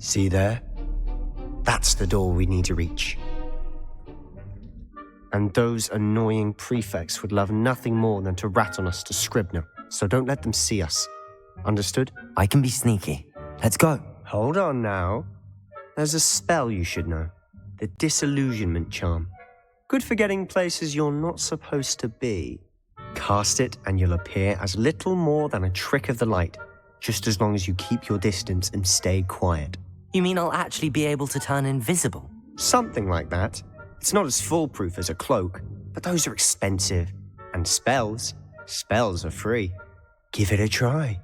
See there? That's the door we need to reach. And those annoying prefects would love nothing more than to rat on us to Scribner, so don't let them see us. Understood? I can be sneaky. Let's go. Hold on now. There's a spell you should know. The Disillusionment Charm. Good for getting places you're not supposed to be. Cast it and you'll appear as little more than a trick of the light, just as long as you keep your distance and stay quiet. You mean I'll actually be able to turn invisible? Something like that. It's not as foolproof as a cloak, but those are expensive. And spells are free. Give it a try.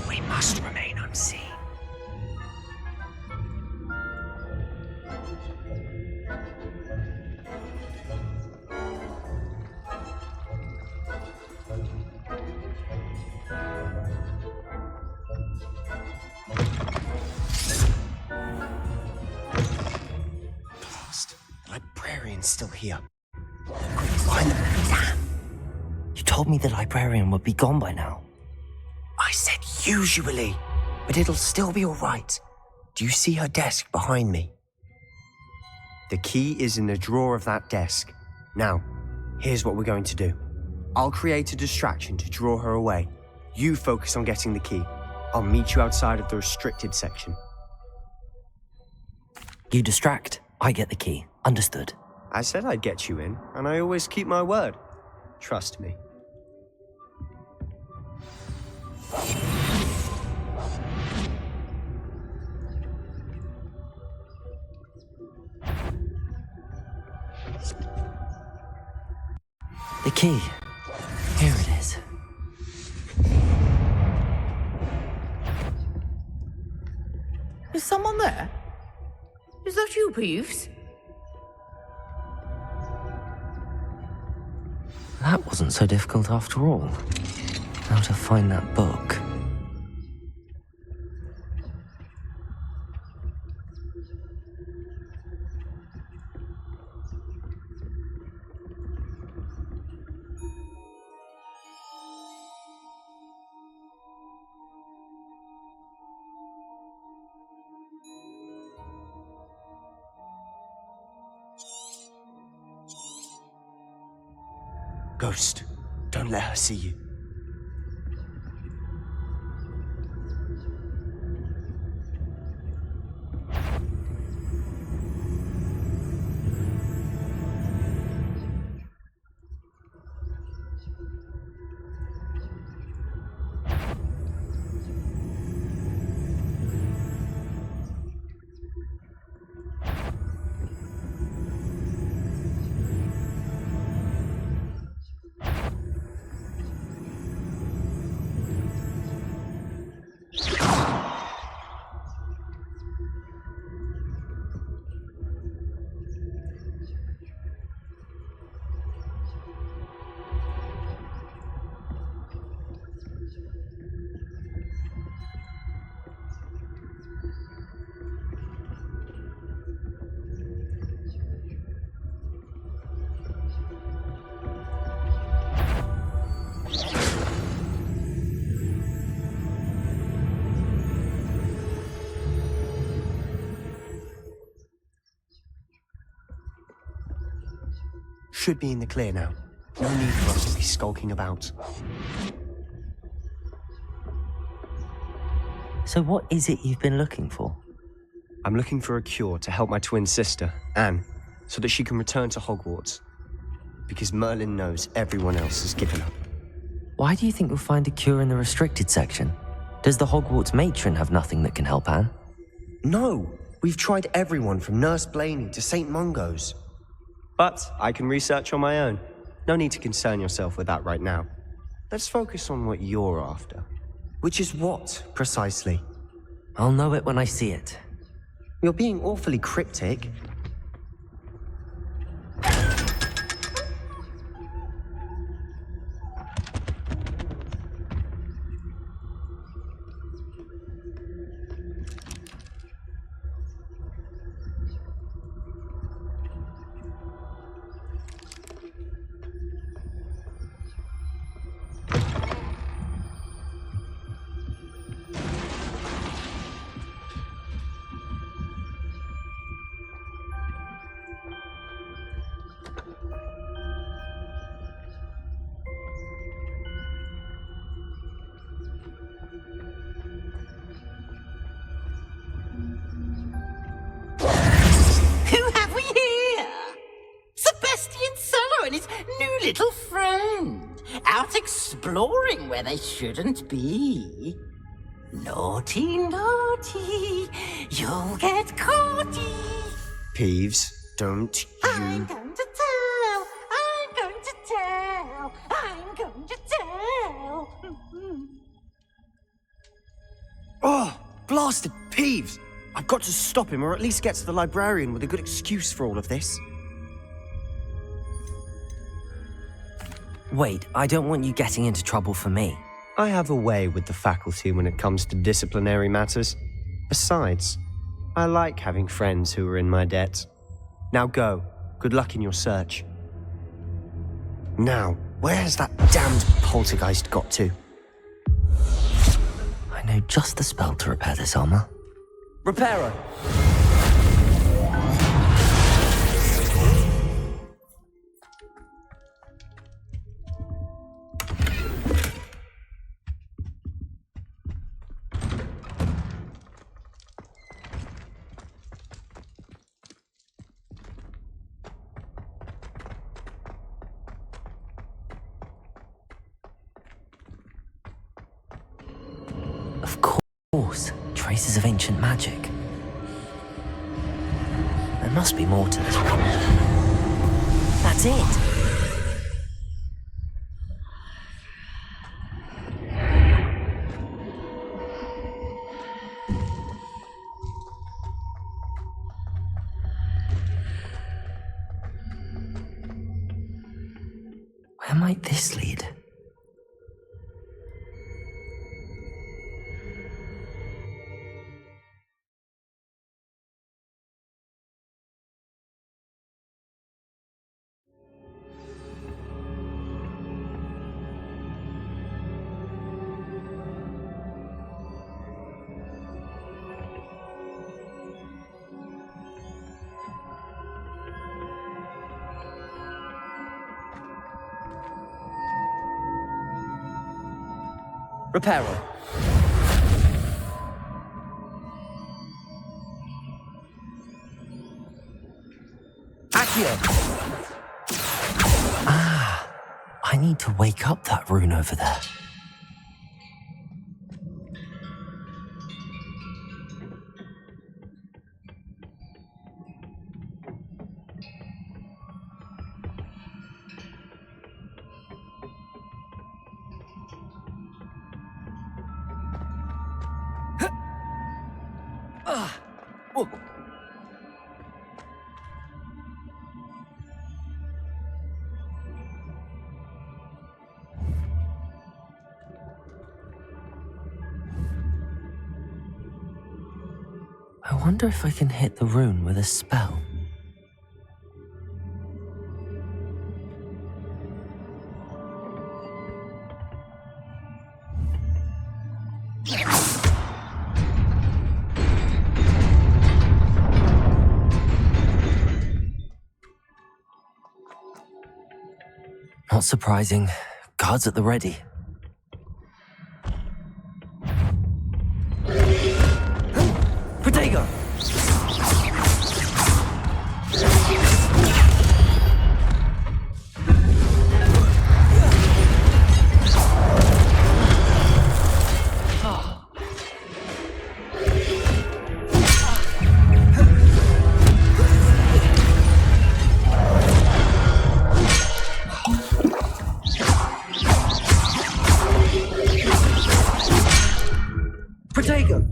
We must remain unseen. Blast. The librarian's still here. Behind them. Damn. You told me the librarian would be gone by now. I said usually, but it'll still be all right. Do you see her desk behind me? The key is in the drawer of that desk. Now, here's what we're going to do. I'll create a distraction to draw her away. You focus on getting the key. I'll meet you outside of the restricted section. You distract, I get the key. Understood. I said I'd get you in, and I always keep my word. Trust me. The key. Here it is. Is someone there? Is that you, Peeves? That wasn't so difficult after all. How to find that book. Ghost, don't let her see you. Should be in the clear now. No need for us to be skulking about. So what is it you've been looking for? I'm looking for a cure to help my twin sister, Anne, so that she can return to Hogwarts. Because Merlin knows everyone else has given up. Why do you think you'll find a cure in the restricted section? Does the Hogwarts matron have nothing that can help Anne? No, we've tried everyone from Nurse Blaney to St. Mungo's. But I can research on my own. No need to concern yourself with that right now. Let's focus on what you're after. Which is what, precisely? I'll know it when I see it. You're being awfully cryptic. Who have we here? Sebastian Cello and his new little friend, out exploring where they shouldn't be. Naughty, naughty, you'll get caughty. Peeves, don't I'm you... going to tell, I'm going to tell, I'm going to tell. Oh, blasted Peeves! I've got to stop him, or at least get to the librarian with a good excuse for all of this. Wait, I don't want you getting into trouble for me. I have a way with the faculty when it comes to disciplinary matters. Besides, I like having friends who are in my debt. Now go. Good luck in your search. Now, where has that damned poltergeist got to? I know just the spell to repair this armor. Reparo! Of course, traces of ancient magic. There must be more to this one. That's it! Where might this lead? Reparo. Accio! I need to wake up that rune over there. I wonder if I can hit the rune with a spell. Not surprising. Guards at the ready. Protego!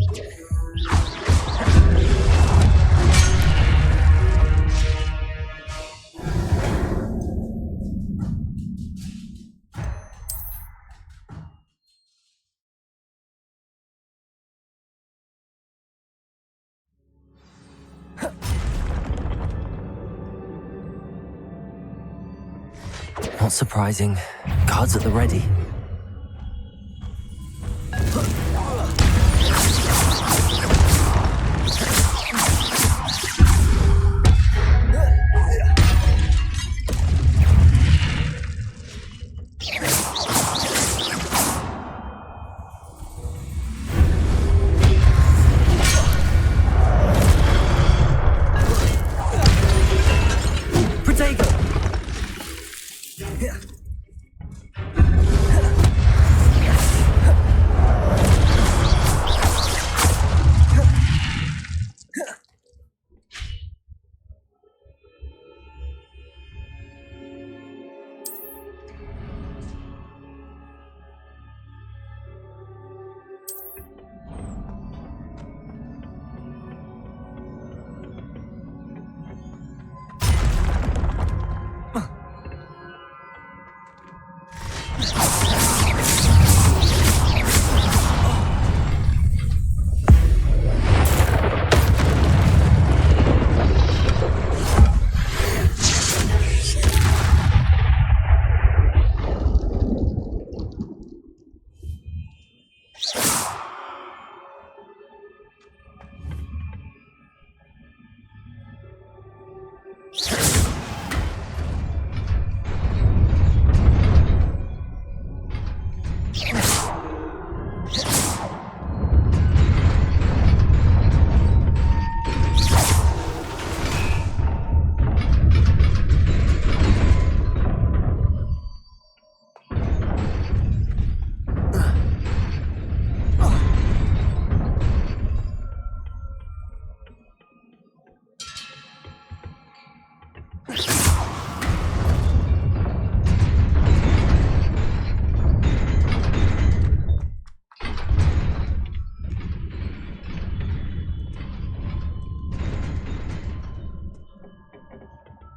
Not surprising. Guards at the ready.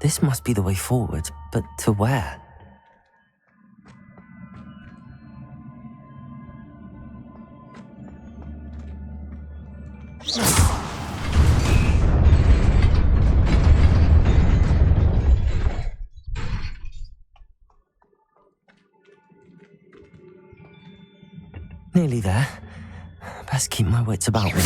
This must be the way forward, but to where? Nearly there. Best keep my wits about me.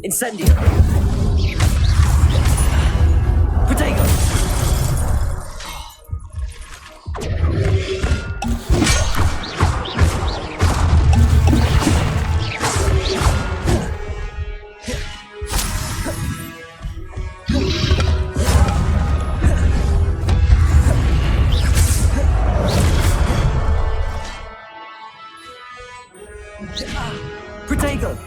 Incendio! Protego! Protego!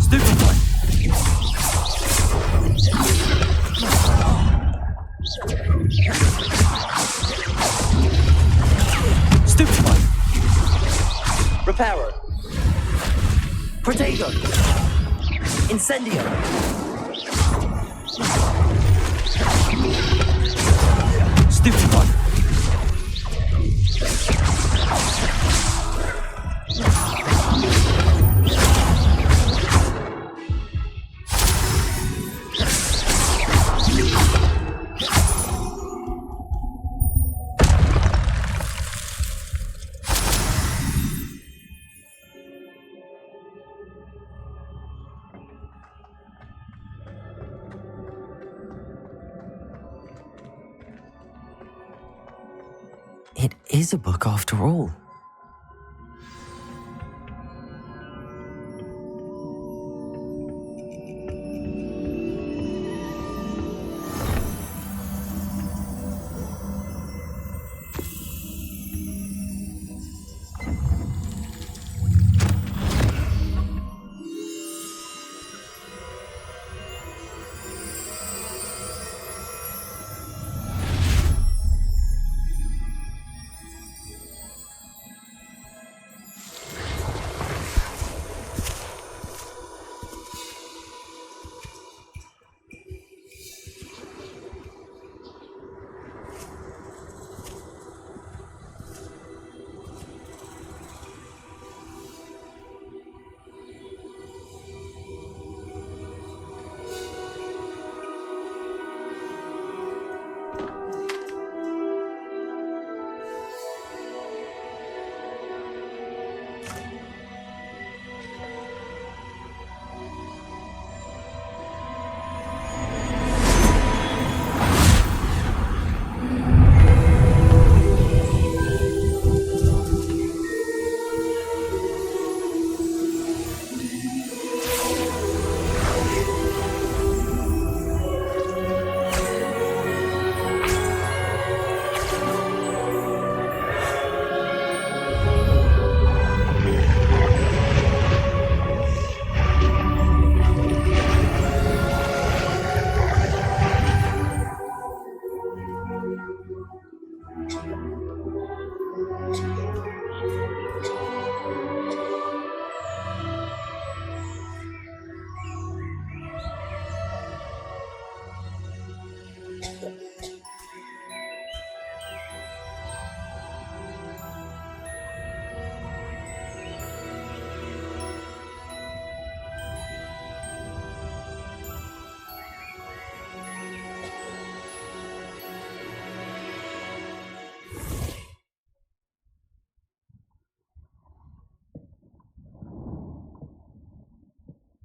Stupefy! Reparo. Protego. Incendio. Stupefy. It is a book after all.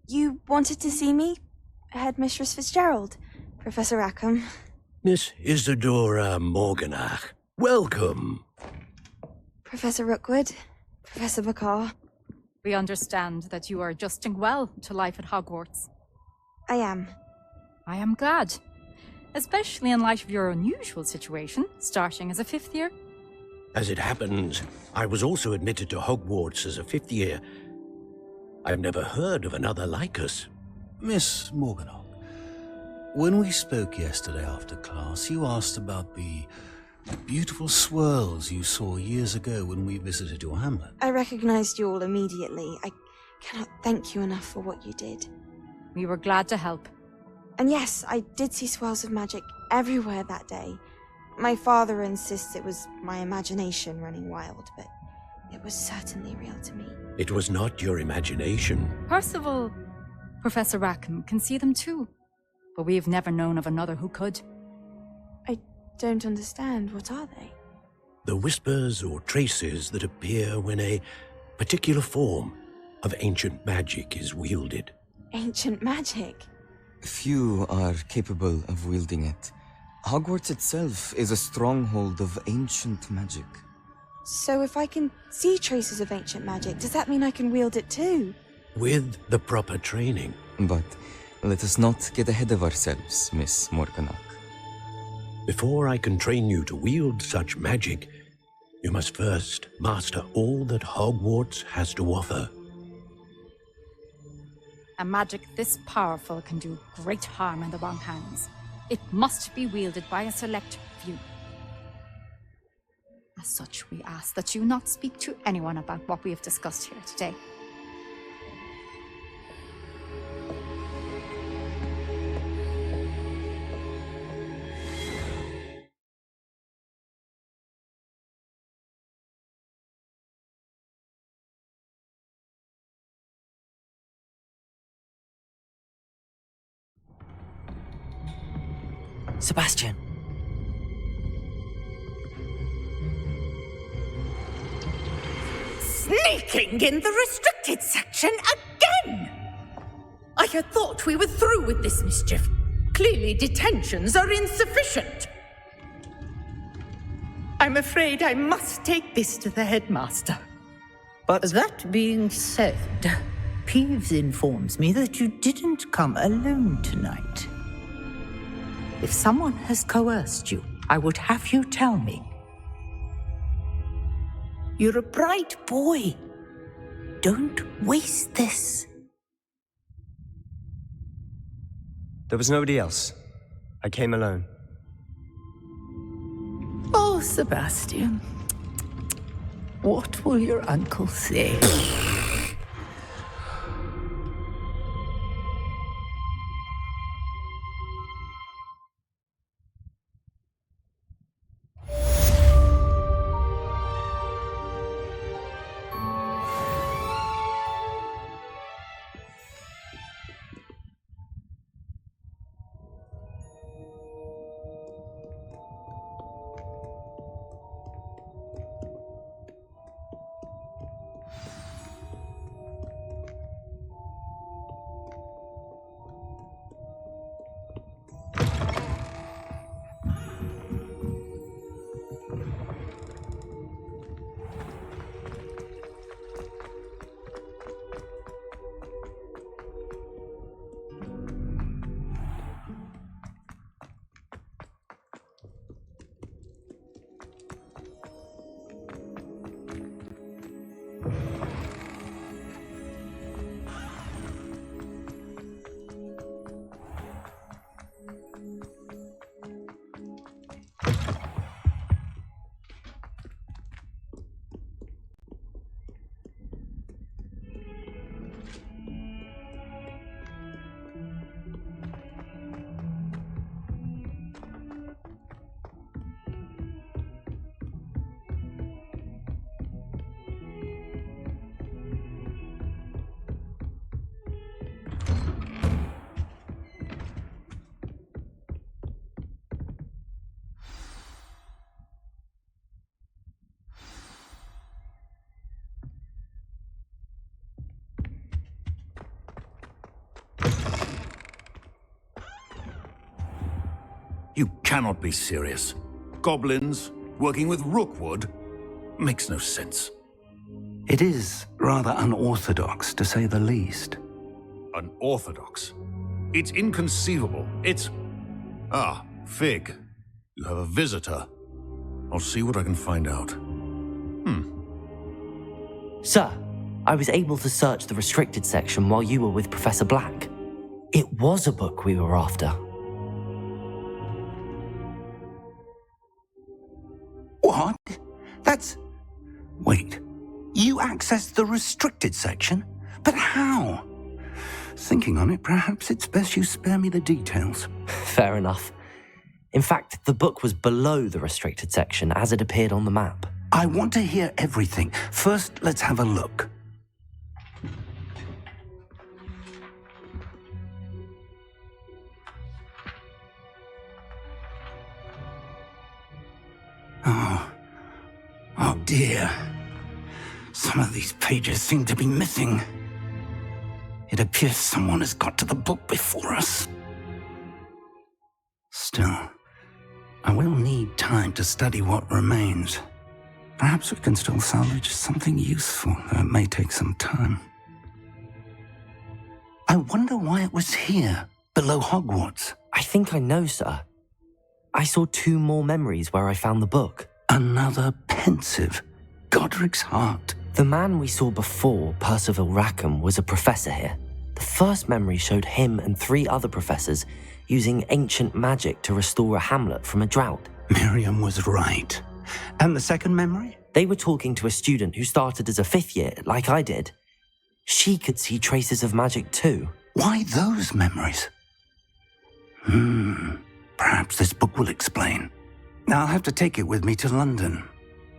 You wanted to see me? Headmistress Fitzgerald, Professor Rackham. Miss Isadora Morganach, welcome. Professor Rookwood, Professor Bakar. We understand that you are adjusting well to life at Hogwarts. I am. I am glad, especially in light of your unusual situation, starting as a fifth year. As it happens, I was also admitted to Hogwarts as a fifth year. I've never heard of another like us. Miss Morganach, when we spoke yesterday after class, you asked about the beautiful swirls you saw years ago when we visited your hamlet. I recognized you all immediately. I cannot thank you enough for what you did. We were glad to help. And yes, I did see swirls of magic everywhere that day. My father insists it was my imagination running wild, but it was certainly real to me. It was not your imagination. Percival, Professor Rackham can see them too, but we have never known of another who could. I don't understand. What are they? The whispers or traces that appear when a particular form of ancient magic is wielded. Ancient magic? Few are capable of wielding it. Hogwarts itself is a stronghold of ancient magic. So if I can see traces of ancient magic, does that mean I can wield it too? With the proper training. But let us not get ahead of ourselves, Miss Morganach. Before I can train you to wield such magic, you must first master all that Hogwarts has to offer. A magic this powerful can do great harm in the wrong hands. It must be wielded by a select few. A As such, we ask that you not speak to anyone about what we have discussed here today. Sebastian. Sneaking in the restricted section again! I had thought we were through with this mischief. Clearly detentions are insufficient. I'm afraid I must take this to the headmaster. But That being said, Peeves informs me that you didn't come alone tonight. If someone has coerced you, I would have you tell me. You're a bright boy. Don't waste this. there was nobody else. I came alone. Oh, Sebastian. What will your uncle say? You cannot be serious. Goblins working with Rookwood makes no sense. It is rather unorthodox, to say the least. Unorthodox? It's inconceivable. It's... Ah, Fig. You have a visitor. I'll see what I can find out. Sir, I was able to search the restricted section while you were with Professor Black. It was a book we were after. What? That's... Wait. You accessed the restricted section? But how? Thinking on it, perhaps it's best you spare me the details. Fair enough. In fact, the book was below the restricted section as it appeared on the map. I want to hear everything. First, let's have a look. Oh dear. Some of these pages seem to be missing. It appears someone has got to the book before us. Still, I will need time to study what remains. Perhaps we can still salvage something useful, though it may take some time. I wonder why it was here, below Hogwarts. I think I know, sir. I saw 2 more memories where I found the book. Another pensive. Godric's heart. The man we saw before, Percival Rackham, was a professor here. The first memory showed him and 3 other professors using ancient magic to restore a hamlet from a drought. Miriam was right. And the second memory? They were talking to a student who started as a 5th year, like I did. She could see traces of magic too. Why those memories? Perhaps this book will explain. I'll have to take it with me to London.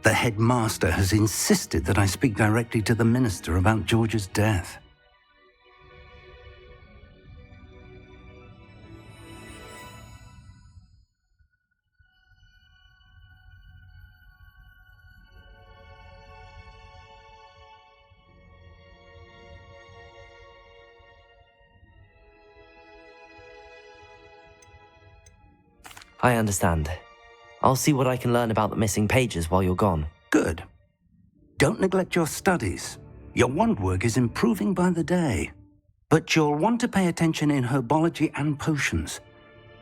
The headmaster has insisted that I speak directly to the minister about George's death. I understand. I'll see what I can learn about the missing pages while you're gone. Good. Don't neglect your studies. Your wand work is improving by the day. But you'll want to pay attention in herbology and potions.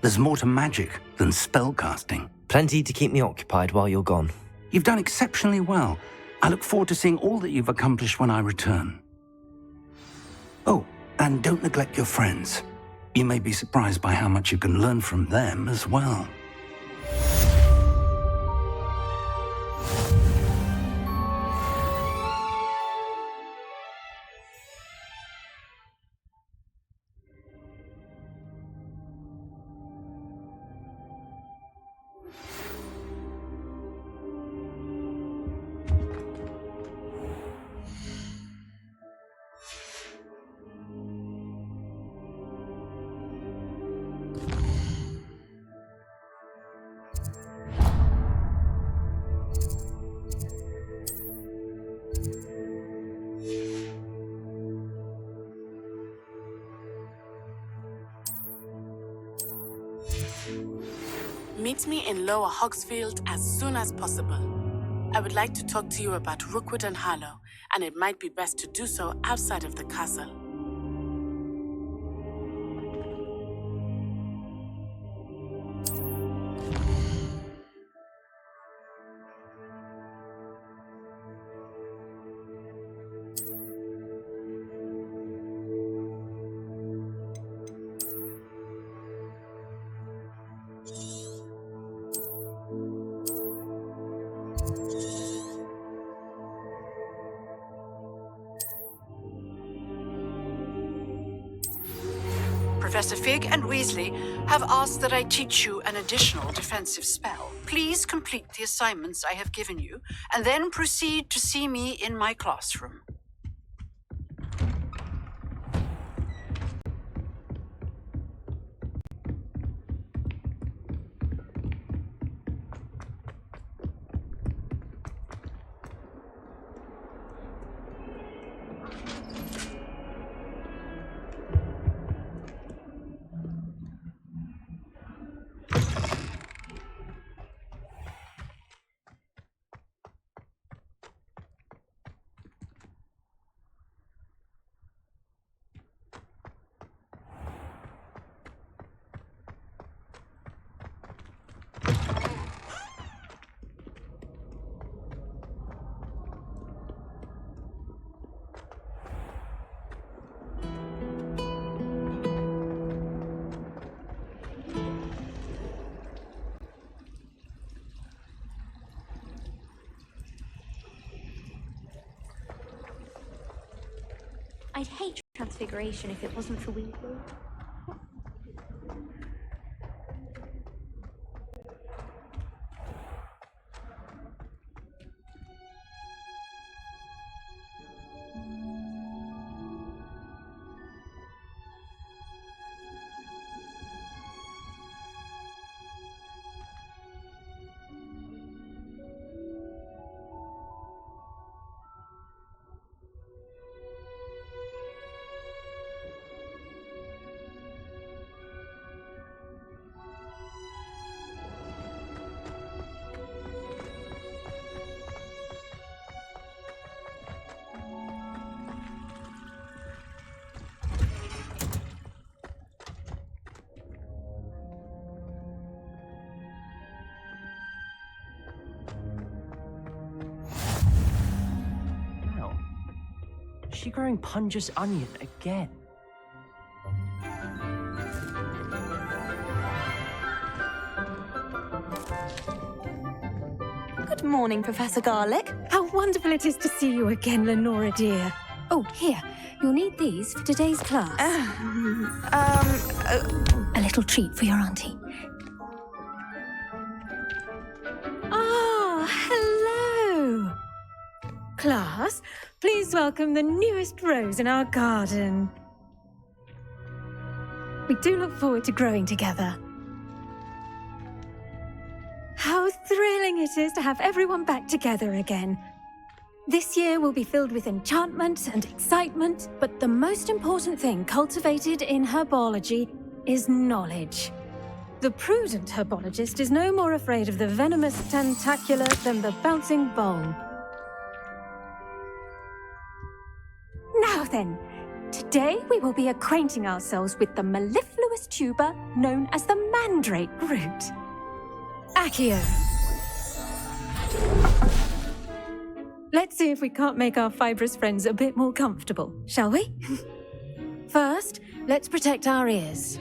There's more to magic than spellcasting. Plenty to keep me occupied while you're gone. You've done exceptionally well. I look forward to seeing all that you've accomplished when I return. Oh, and don't neglect your friends. You may be surprised by how much you can learn from them as well. Meet me in Lower Hogsfield as soon as possible. I would like to talk to you about Rookwood and Harlow, and it might be best to do so outside of the castle. Professor Fig and Weasley have asked that I teach you an additional defensive spell. Please complete the assignments I have given you, and then proceed to see me in my classroom. I'd hate Transfiguration if it wasn't for Weasley. Is she growing Punja's onion again? Good morning, Professor Garlick. How wonderful it is to see you again, Lenora dear. Oh, here. You'll need these for today's class. A little treat for your auntie. Ah, hello. Class, please welcome the newest rose in our garden. We do look forward to growing together. How thrilling it is to have everyone back together again. This year will be filled with enchantment and excitement, but the most important thing cultivated in herbology is knowledge. The prudent herbologist is no more afraid of the venomous tentacula than the bouncing bowl. Now then, today we will be acquainting ourselves with the mellifluous tuber known as the mandrake root. Accio. Let's see if we can't make our fibrous friends a bit more comfortable, shall we? First, let's protect our ears.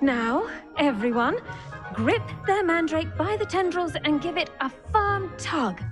Now, everyone, grip their mandrake by the tendrils and give it a firm tug.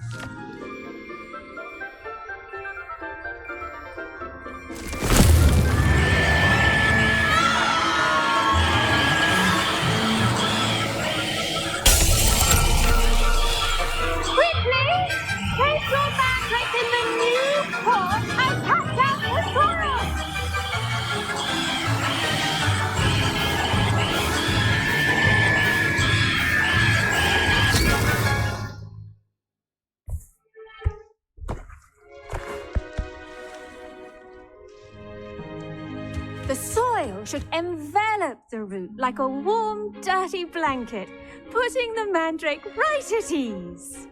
The soil should envelop the root like a warm, dirty blanket, putting the mandrake right at ease.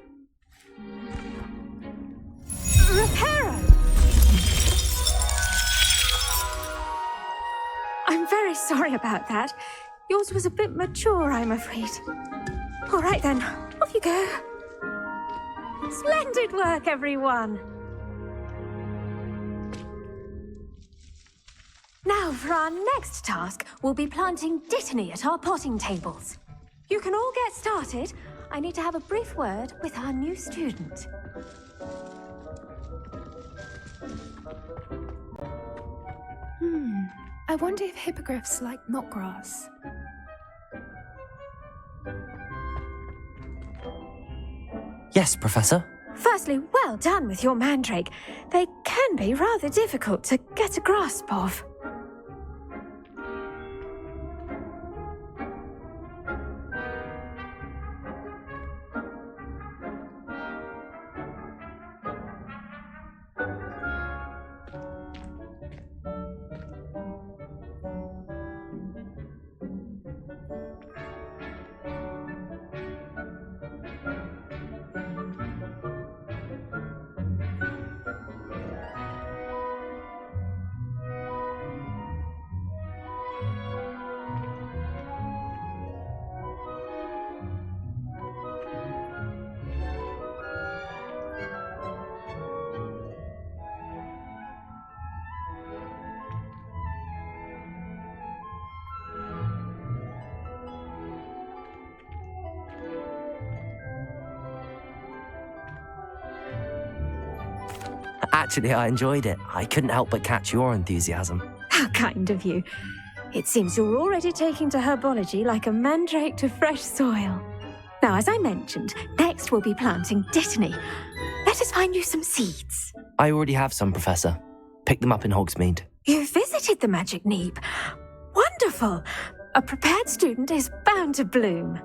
Reparo! I'm very sorry about that. Yours was a bit mature, I'm afraid. All right then, off you go. Splendid work, everyone. Now, for our next task, we'll be planting Dittany at our potting tables. You can all get started. I need to have a brief word with our new student. I wonder if hippogriffs like knotgrass. Yes, Professor. Firstly, well done with your mandrake. They can be rather difficult to get a grasp of. Actually, I enjoyed it. I couldn't help but catch your enthusiasm. How kind of you. It seems you're already taking to herbology like a mandrake to fresh soil. Now, as I mentioned, next we'll be planting Dittany. Let us find you some seeds. I already have some, Professor. Picked them up in Hogsmeade. You visited the Magic Neep. Wonderful! A prepared student is bound to bloom.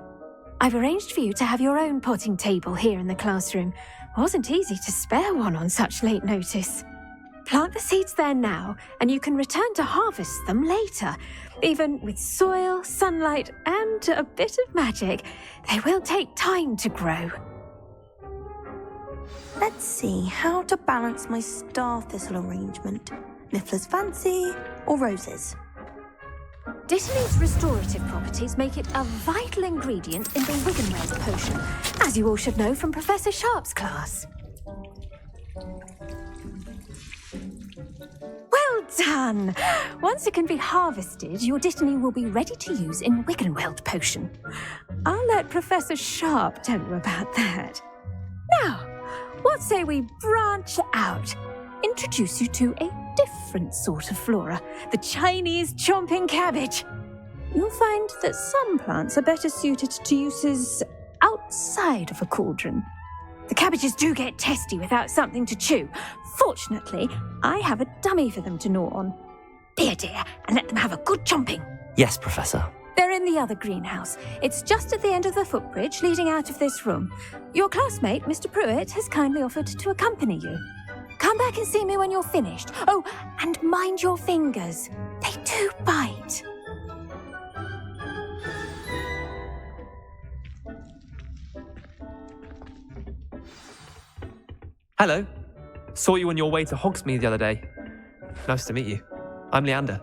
I've arranged for you to have your own potting table here in the classroom. Wasn't easy to spare one on such late notice. Plant the seeds there now, and you can return to harvest them later. Even with soil, sunlight, and a bit of magic, they will take time to grow. Let's see how to balance my star thistle arrangement. Miffler's Fancy or roses? Dittany's restorative properties make it a vital ingredient in the Wiggenweld potion, as you all should know from Professor Sharp's class. Well done. Once it can be harvested, your Dittany will be ready to use in Wiggenweld potion. I'll let Professor Sharp tell you about that. Now, what say we branch out? Introduce you to a different sort of flora, the Chinese chomping cabbage. You'll find that some plants are better suited to uses outside of a cauldron. The cabbages do get testy without something to chew. Fortunately, I have a dummy for them to gnaw on. Be a dear and let them have a good chomping. Yes, Professor. They're in the other greenhouse. It's just at the end of the footbridge leading out of this room. Your classmate, Mr. Pruitt, has kindly offered to accompany you. Come back and see me when you're finished. Oh, and mind your fingers. They do bite. Hello. Saw you on your way to Hogsmeade the other day. Nice to meet you. I'm Leander.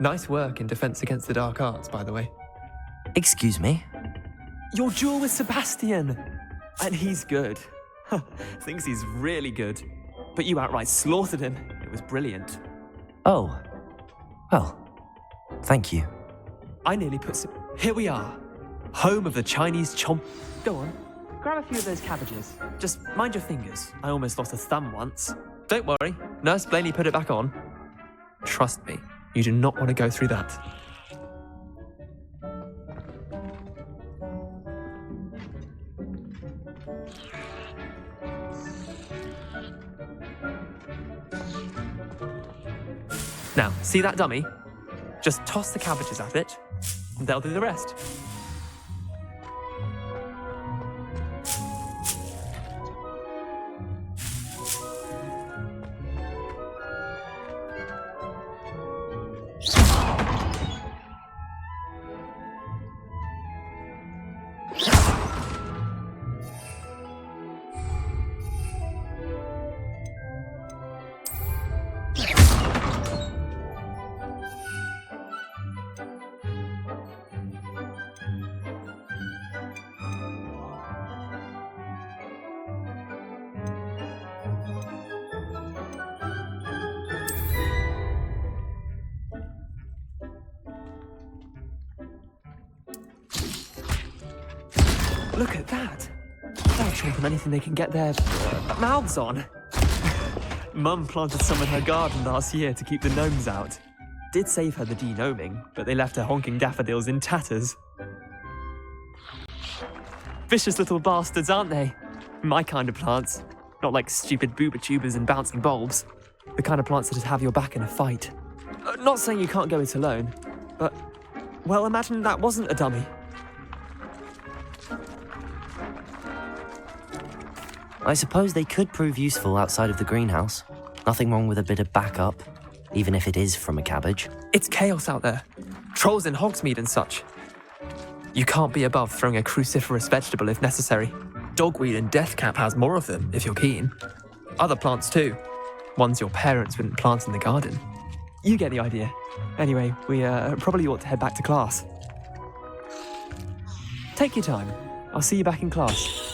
Nice work in Defense Against the Dark Arts, by the way. Excuse me? Your duel with Sebastian! And he's good. Thinks he's really good. But you outright slaughtered him. It was brilliant. Oh. Well, thank you. I nearly put some... Here we are. Home of the Chinese chomp... Go on. Grab a few of those cabbages. Just mind your fingers. I almost lost a thumb once. Don't worry. Nurse Blaney put it back on. Trust me. You do not want to go through that. Now, see that dummy? Just toss the cabbages at it, and they'll do the rest. Look at that. They'll chomp on anything they can get their mouths on. Mum planted some in her garden last year to keep the gnomes out. Did save her the de-gnoming, but they left her honking daffodils in tatters. Vicious little bastards, aren't they? My kind of plants. Not like stupid booba tubers and bouncing bulbs. The kind of plants that'd have your back in a fight. Not saying you can't go it alone, but... Well, imagine that wasn't a dummy. I suppose they could prove useful outside of the greenhouse. Nothing wrong with a bit of backup, even if it is from a cabbage. It's chaos out there. Trolls in Hogsmeade and such. You can't be above throwing a cruciferous vegetable if necessary. Dogweed and deathcap has more of them, if you're keen. Other plants too. Ones your parents wouldn't plant in the garden. You get the idea. Anyway, we probably ought to head back to class. Take your time. I'll see you back in class.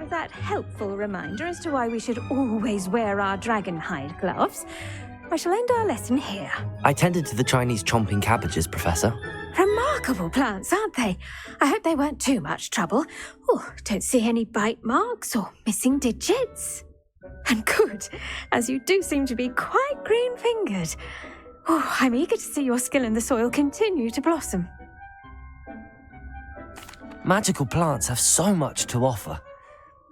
That helpful reminder as to why we should always wear our dragon hide gloves, I shall end our lesson here. I tended to the Chinese chomping cabbages, Professor. Remarkable plants, aren't they? I hope they weren't too much trouble. Oh, don't see any bite marks or missing digits. And good, as you do seem to be quite green-fingered. Oh, I'm eager to see your skill in the soil continue to blossom. Magical plants have so much to offer.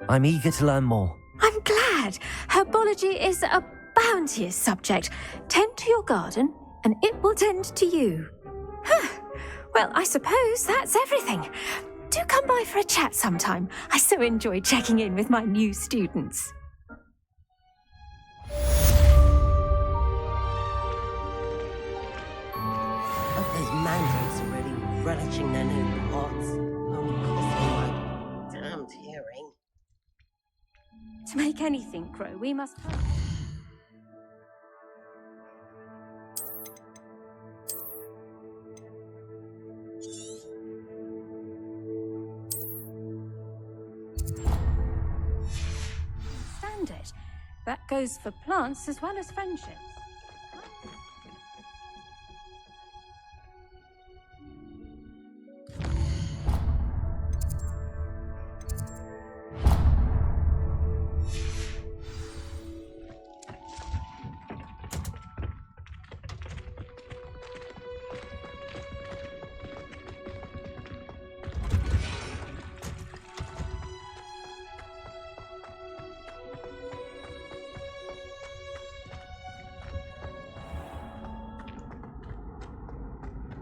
I'm eager to learn more. I'm glad. Herbology is a bounteous subject. Tend to your garden, and it will tend to you. Well, I suppose that's everything. Do come by for a chat sometime. I so enjoy checking in with my new students. But those mandrakes are really relishing their new pots. Only costing my damned hearing. make anything grow, we must... Stand it. That goes for plants as well as friendships.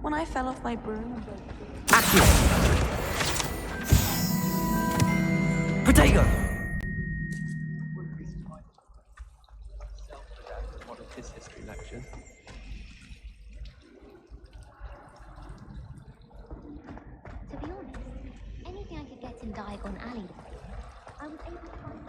When I fell off my broom. Potato! History lecture. To be honest, anything I could get in Diagon Alley, I was able to find.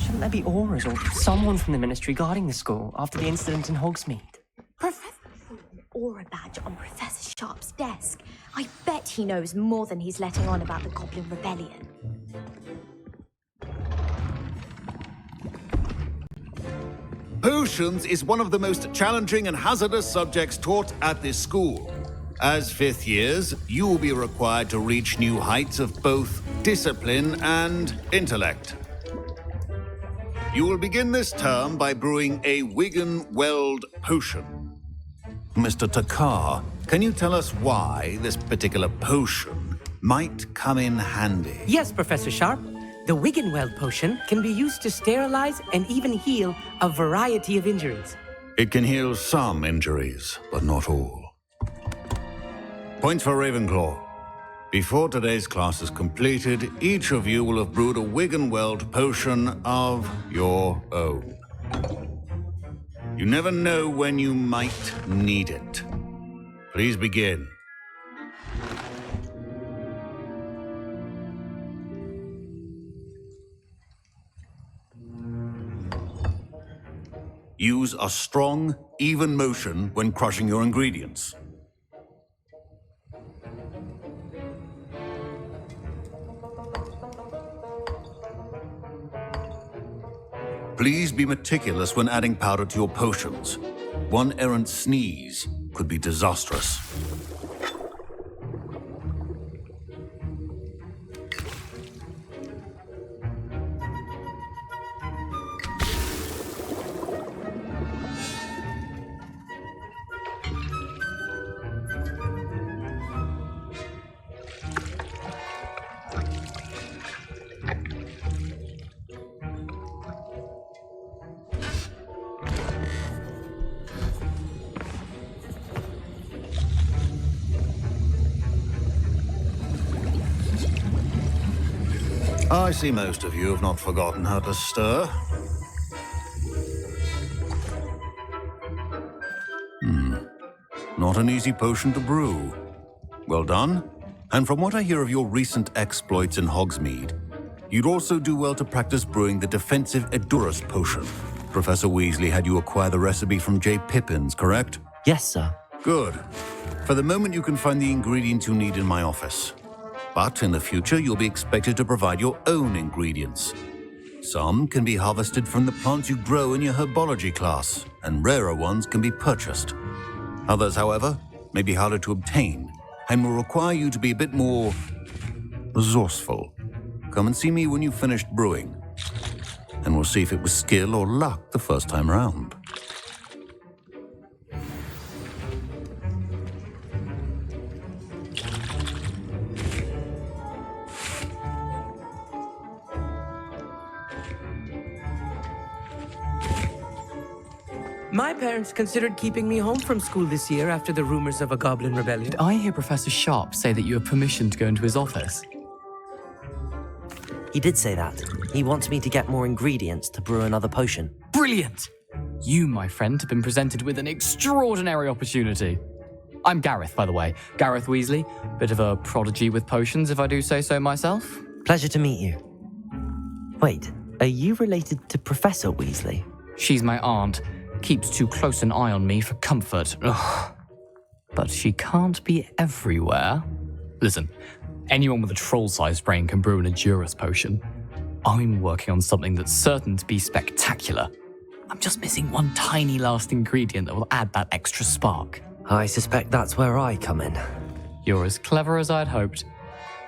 Shouldn't there be auras or someone from the Ministry guarding the school after the incident in Hogsmeade? Professor Aura badge on Professor Sharp's desk. I bet he knows more than he's letting on about the Goblin Rebellion. Potions is one of the most challenging and hazardous subjects taught at this school. As fifth years, you will be required to reach new heights of both discipline and intellect. You will begin this term by brewing a Wigan-Weld potion. Mr. Takar, can you tell us why this particular potion might come in handy? Yes, Professor Sharp. The Wigan-Weld potion can be used to sterilize and even heal a variety of injuries. It can heal some injuries, but not all. Points for Ravenclaw. Before today's class is completed, each of you will have brewed a Wigan-Weld potion of your own. You never know when you might need it. Please begin. Use a strong, even motion when crushing your ingredients. Please be meticulous when adding powder to your potions. One errant sneeze could be disastrous. I see most of you have not forgotten how to stir. Not an easy potion to brew. Well done. And from what I hear of your recent exploits in Hogsmeade, you'd also do well to practice brewing the defensive Edurus potion. Professor Weasley had you acquire the recipe from J. Pippins, correct? Yes, sir. Good. For the moment, you can find the ingredients you need in my office. But in the future, you'll be expected to provide your own ingredients. Some can be harvested from the plants you grow in your herbology class, and rarer ones can be purchased. Others, however, may be harder to obtain, and will require you to be a bit more resourceful. Come and see me when you've finished brewing, and we'll see if it was skill or luck the first time round. My parents considered keeping me home from school this year after the rumors of a Goblin Rebellion. Did I hear Professor Sharp say that you have permission to go into his office? He did say that. He wants me to get more ingredients to brew another potion. Brilliant! You, my friend, have been presented with an extraordinary opportunity. I'm Gareth, by the way. Gareth Weasley. Bit of a prodigy with potions, if I do say so myself. Pleasure to meet you. Wait, are you related to Professor Weasley? She's my aunt. Keeps too close an eye on me for comfort. Ugh. But she can't be everywhere. Listen, anyone with a troll-sized brain can brew an Edurus potion. I'm working on something that's certain to be spectacular. I'm just missing one tiny last ingredient that will add that extra spark. I suspect that's where I come in. You're as clever as I'd hoped.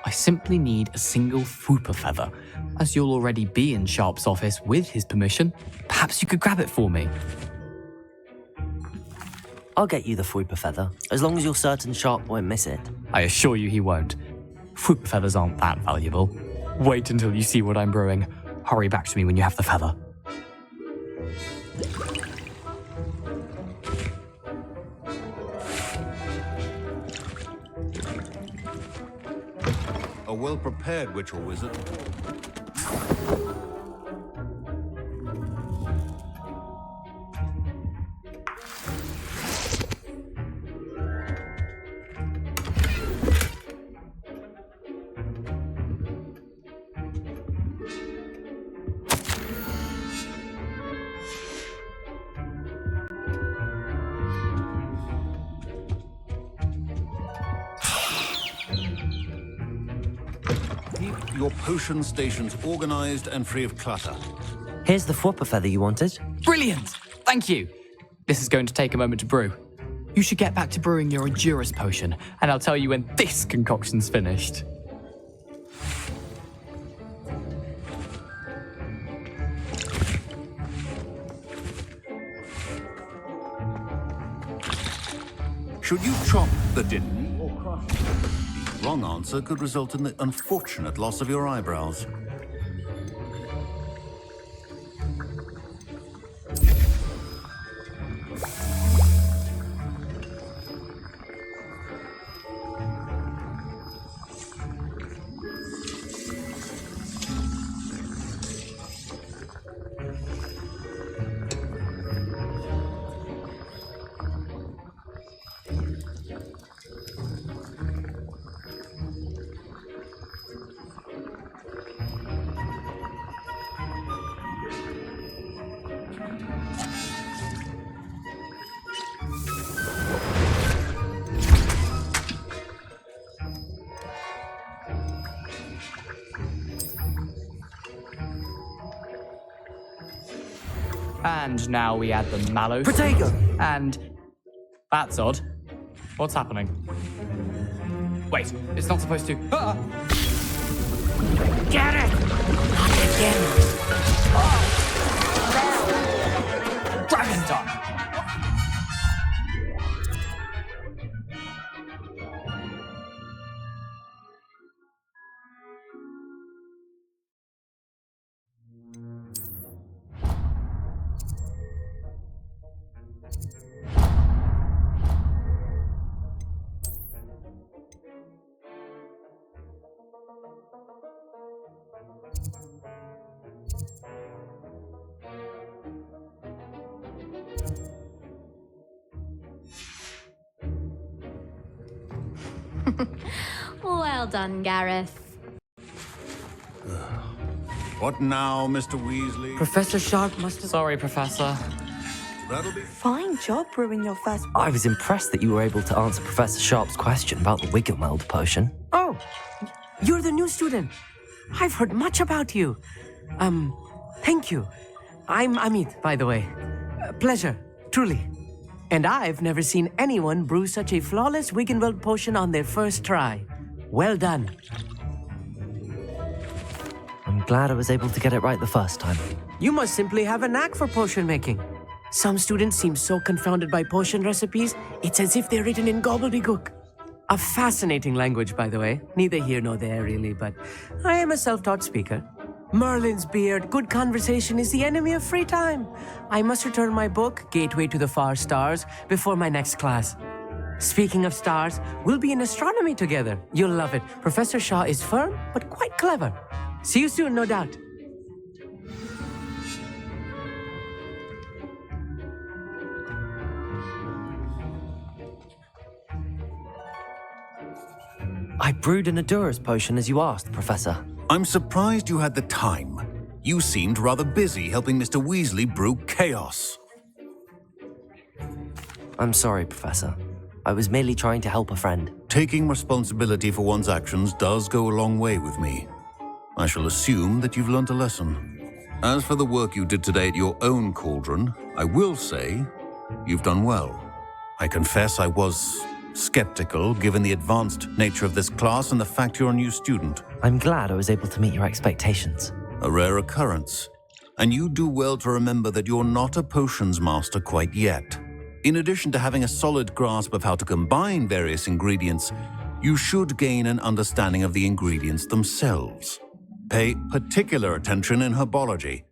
I simply need a single Fwooper feather. As you'll already be in Sharp's office with his permission, perhaps you could grab it for me. I'll get you the Fwooper feather, as long as you're certain Sharp won't miss it. I assure you he won't. Fwooper feathers aren't that valuable. Wait until you see what I'm brewing. Hurry back to me when you have the feather. A well-prepared witch or wizard. Your potion stations organized and free of clutter. Here's the Fwooper feather you wanted. Brilliant! Thank you! This is going to take a moment to brew. You should get back to brewing your Edurus potion, and I'll tell you when this concoction's finished. Should you chop the din or crush it? The wrong answer could result in the unfortunate loss of your eyebrows. And now we add the mallow. Protego! And... that's odd. What's happening? Wait, it's not supposed to... Ah! Get it! Not again! Dragon time! Well done, Gareth. What now, Mr. Weasley? Professor Sharp must have... Sorry, Professor. That'll be... Fine job brewing your first... I was impressed that you were able to answer Professor Sharp's question about the Wiggenweld potion. Oh, you're the new student. I've heard much about you. Thank you. I'm Amit, by the way. Pleasure, truly. And I've never seen anyone brew such a flawless Wiggenweld potion on their first try. Well done. I'm glad I was able to get it right the first time. You must simply have a knack for potion making. Some students seem so confounded by potion recipes, it's as if they're written in gobbledygook. A fascinating language, by the way. Neither here nor there, really, but I am a self-taught speaker. Merlin's beard, good conversation is the enemy of free time. I must return my book, Gateway to the Far Stars, before my next class. Speaking of stars, we'll be in astronomy together. You'll love it. Professor Shaw is firm, but quite clever. See you soon, no doubt. I brewed an Adura's potion as you asked, Professor. I'm surprised you had the time. You seemed rather busy helping Mr. Weasley brew chaos. I'm sorry, Professor. I was merely trying to help a friend. Taking responsibility for one's actions does go a long way with me. I shall assume that you've learnt a lesson. As for the work you did today at your own cauldron, I will say you've done well. I confess I was skeptical given the advanced nature of this class and the fact you're a new student. I'm glad I was able to meet your expectations. A rare occurrence. And you do well to remember that you're not a potions master quite yet. In addition to having a solid grasp of how to combine various ingredients, you should gain an understanding of the ingredients themselves. Pay particular attention in herbology.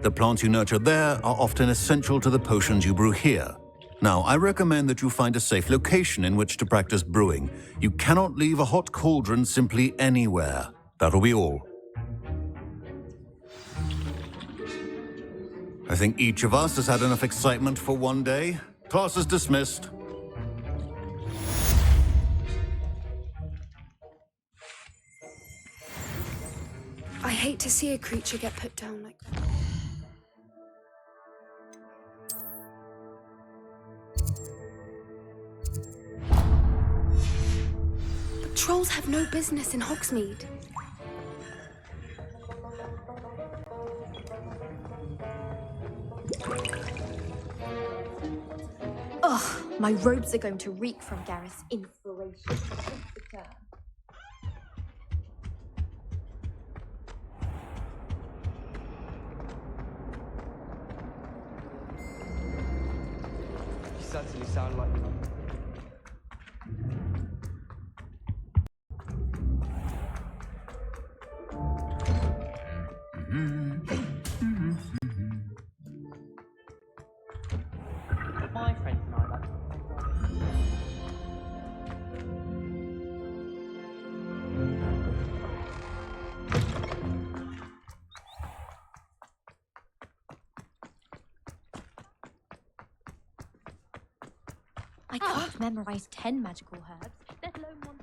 The plants you nurture there are often essential to the potions you brew here. Now, I recommend that you find a safe location in which to practice brewing. You cannot leave a hot cauldron simply anywhere. That'll be all. I think each of us has had enough excitement for one day. Class is dismissed. I hate to see a creature get put down like that. But trolls have no business in Hogsmeade. Ugh, my robes are going to reek from Gareth's inspiration. You certainly sound like one. My friends and I like to I can't memorize 10 magical herbs, let alone 1,000.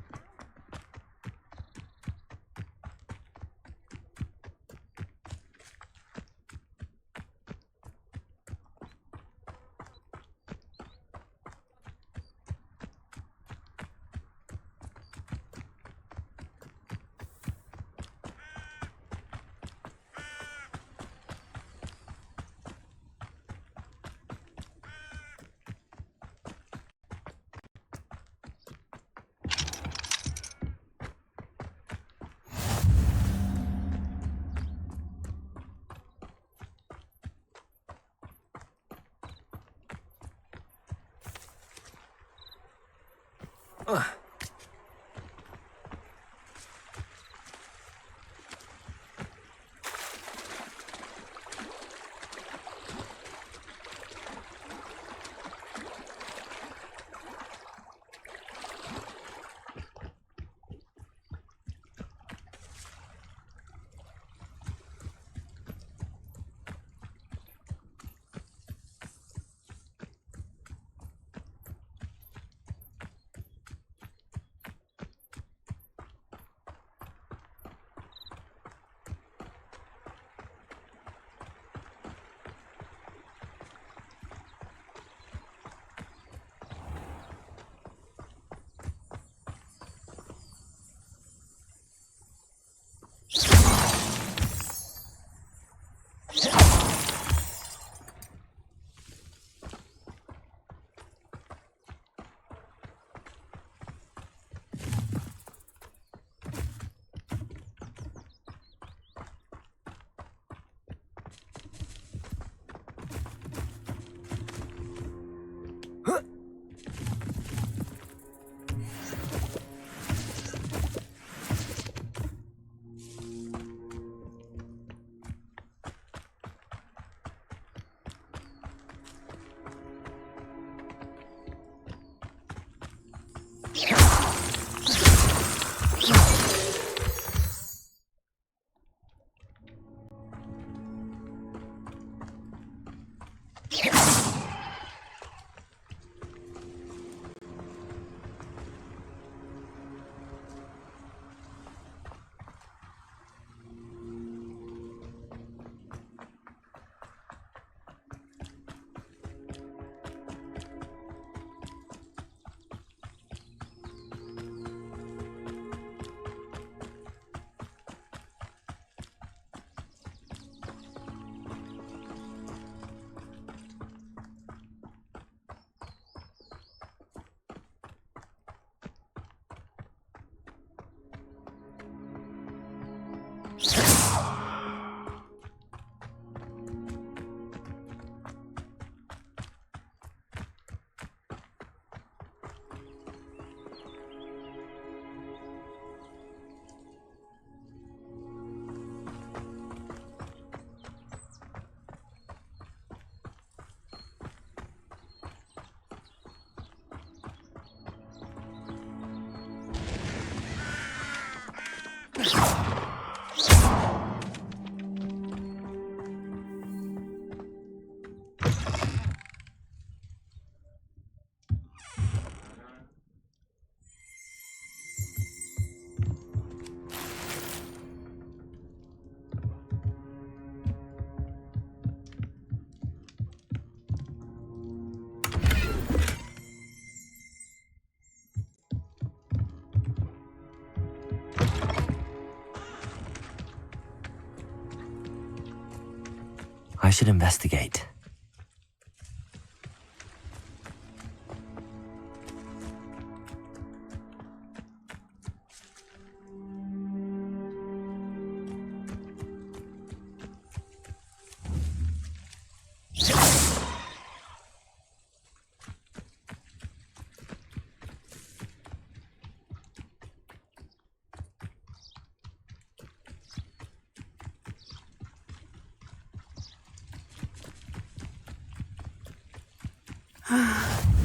I should investigate.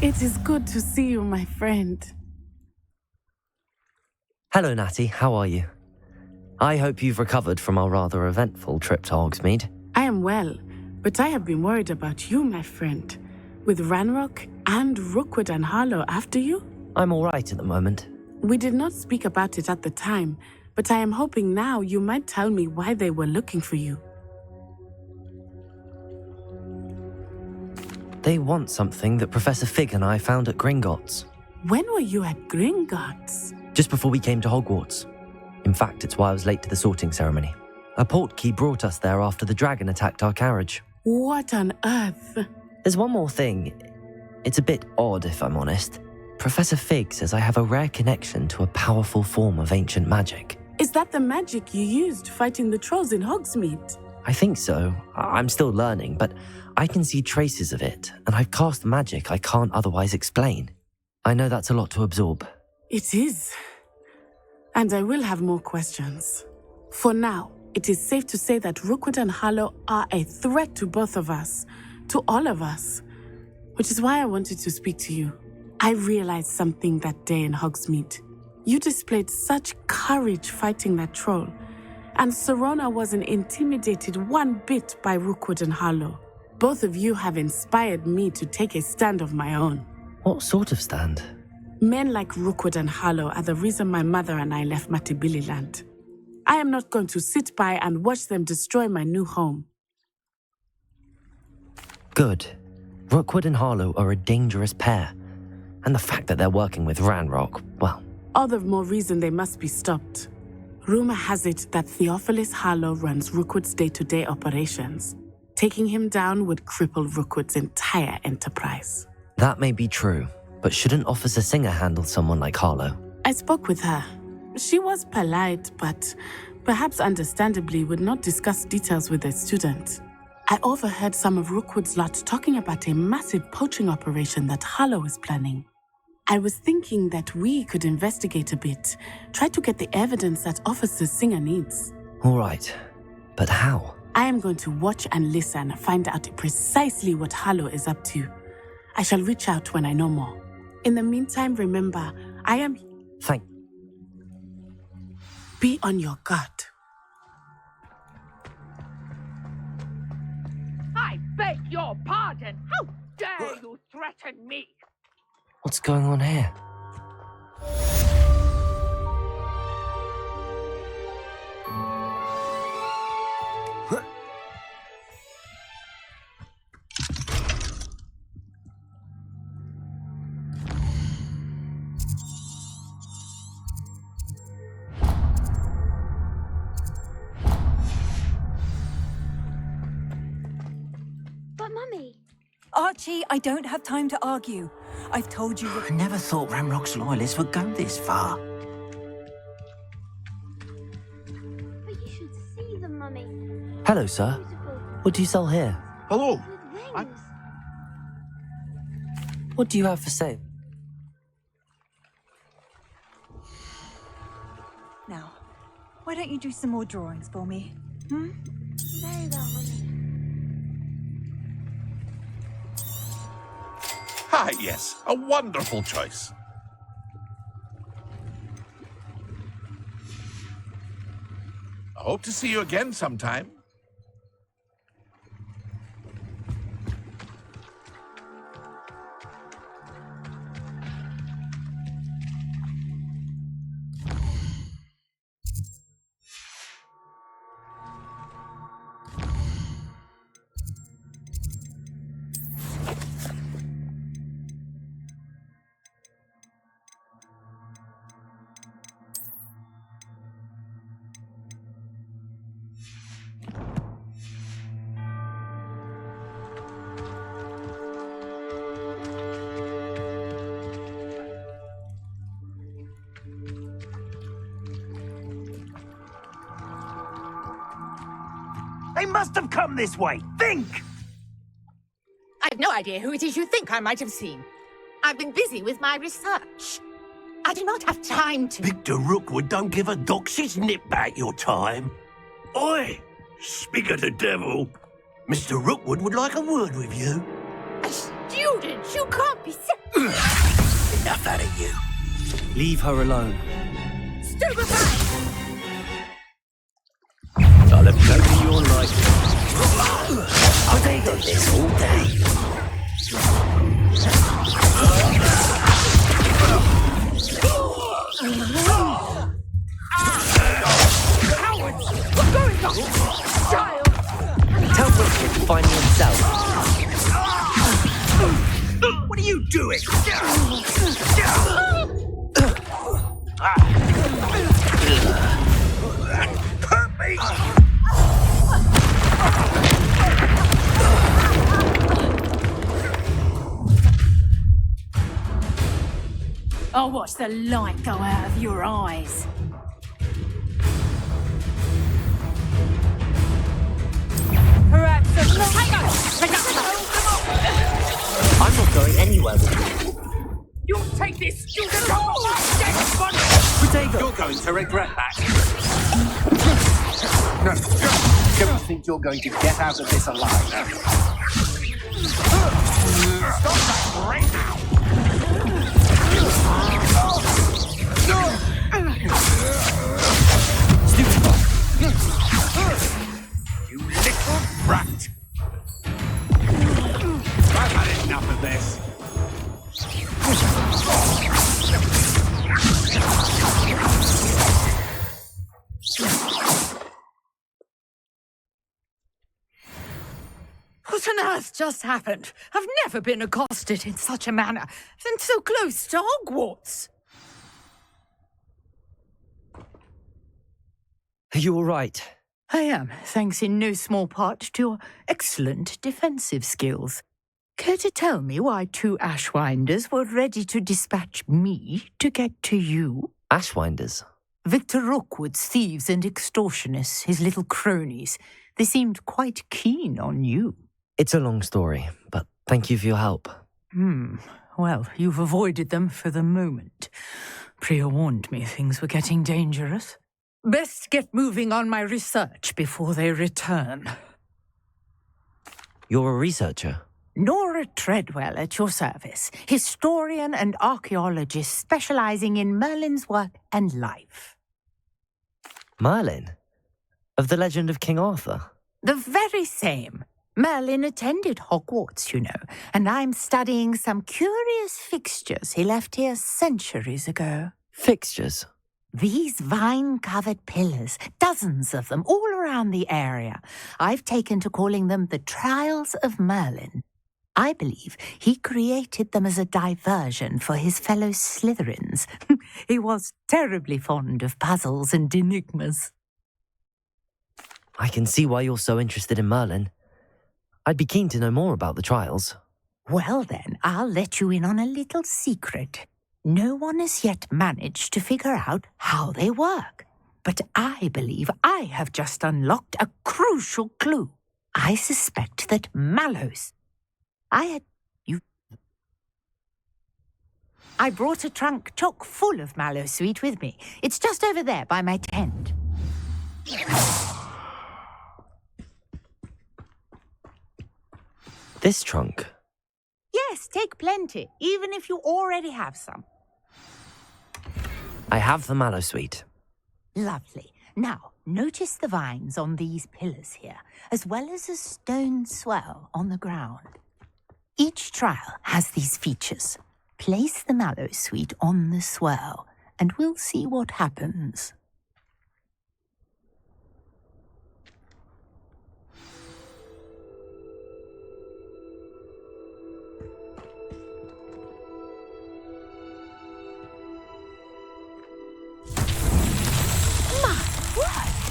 It is good to see you, my friend. Hello, Natty. How are you? I hope you've recovered from our rather eventful trip to Hogsmeade. I am well, but I have been worried about you, my friend. With Ranrock and Rookwood and Harlow after you? I'm all right at the moment. We did not speak about it at the time, but I am hoping now you might tell me why they were looking for you. They want something that Professor Fig and I found at Gringotts. When were you at Gringotts? Just before we came to Hogwarts. In fact, it's why I was late to the sorting ceremony. A portkey brought us there after the dragon attacked our carriage. What on earth? There's one more thing. It's a bit odd, if I'm honest. Professor Fig says I have a rare connection to a powerful form of ancient magic. Is that the magic you used fighting the trolls in Hogsmeade? I think so. I'm still learning, but I can see traces of it, and I've cast magic I can't otherwise explain. I know that's a lot to absorb. It is. And I will have more questions. For now, it is safe to say that Rookwood and Harlow are a threat to both of us, to all of us, which is why I wanted to speak to you. I realized something that day in Hogsmeade. You displayed such courage fighting that troll, and Serona wasn't intimidated one bit by Rookwood and Harlow. Both of you have inspired me to take a stand of my own. What sort of stand? Men like Rookwood and Harlow are the reason my mother and I left Matibili Land. I am not going to sit by and watch them destroy my new home. Good. Rookwood and Harlow are a dangerous pair. And the fact that they're working with Ranrock, well... All the more reason they must be stopped. Rumor has it that Theophilus Harlow runs Rookwood's day-to-day operations. Taking him down would cripple Rookwood's entire enterprise. That may be true, but shouldn't Officer Singer handle someone like Harlow? I spoke with her. She was polite, but perhaps understandably would not discuss details with a student. I overheard some of Rookwood's lot talking about a massive poaching operation that Harlow is planning. I was thinking that we could investigate a bit, try to get the evidence that Officer Singer needs. All right, but how? I am going to watch and listen, find out precisely what Harlow is up to. I shall reach out when I know more. In the meantime, remember, I am... Thank... Be on your guard. I beg your pardon! How dare you threaten me? What's going on here? But Mummy... Archie, I don't have time to argue. I've told you... I never thought Ranrock's loyalists would go this far. But you should see them, Mummy. Hello, sir. What do you sell here? Hello. Wings. What do you have for sale? Now, why don't you do some more drawings for me? Hmm? Very well, Mummy. Ah, yes, a wonderful choice. I hope to see you again sometime. They must have come this way. Think! I've no idea who it is you think I might have seen. I've been busy with my research. I do not have time to... Victor Rookwood don't give a doxy's nip back your time. Oi! Speak of the devil. Mr. Rookwood would like a word with you. A student? You can't be... Enough out of you. Leave her alone. Stupefy! I'll have taken your life. I've done this all day. Cowards! What's going on? Child! Tell Rookwood to find me himself. What are you doing? Hurt me! I'll watch the light go out of your eyes. Perhaps I'm not going anywhere with you. You'll take this student off my dead body! You're going to regret that. Can you think you're going to get out of this alive? Stop that right now! You little brat! I've had enough of this. What on earth just happened? I've never been accosted in such a manner, and so close to Hogwarts. Are you all right? I am, thanks in no small part to your excellent defensive skills. Care to tell me why two Ashwinders were ready to dispatch me to get to you? Ashwinders? Victor Rookwood's thieves and extortionists, his little cronies. They seemed quite keen on you. It's a long story, but thank you for your help. Well, you've avoided them for the moment. Priya warned me things were getting dangerous. Best get moving on my research before they return. You're a researcher? Nora Treadwell at your service, historian and archaeologist specializing in Merlin's work and life. Merlin? Of the legend of King Arthur? The very same. Merlin attended Hogwarts, you know, and I'm studying some curious fixtures he left here centuries ago. Fixtures? These vine-covered pillars, dozens of them, all around the area. I've taken to calling them the Trials of Merlin. I believe he created them as a diversion for his fellow Slytherins. He was terribly fond of puzzles and enigmas. I can see why you're so interested in Merlin. I'd be keen to know more about the trials. Well then, I'll let you in on a little secret. No one has yet managed to figure out how they work. But I believe I have just unlocked a crucial clue. I suspect that Mallows... I brought a trunk chock full of Mallow sweet with me. It's just over there by my tent. This trunk? Yes, take plenty, even if you already have some. I have the mallow sweet. Lovely. Now, notice the vines on these pillars here, as well as a stone swell on the ground. Each trial has these features. Place the mallow sweet on the swell, and we'll see what happens.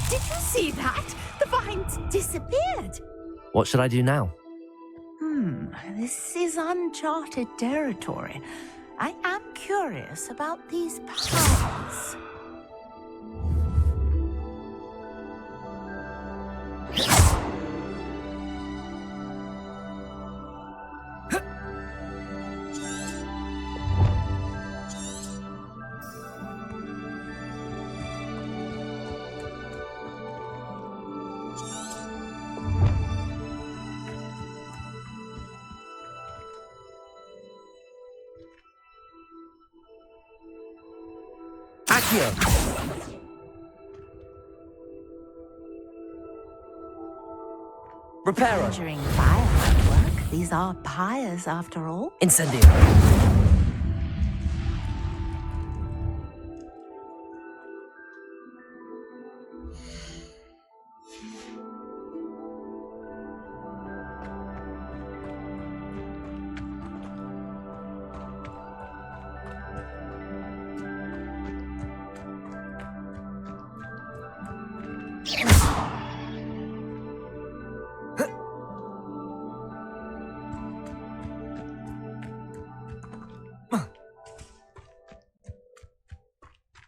Did you see that? The vines disappeared. What should I do now? This is uncharted territory. I am curious about these pies. Accio! Reparo! Conjuring fire might work. These are pyres after all. Incendio!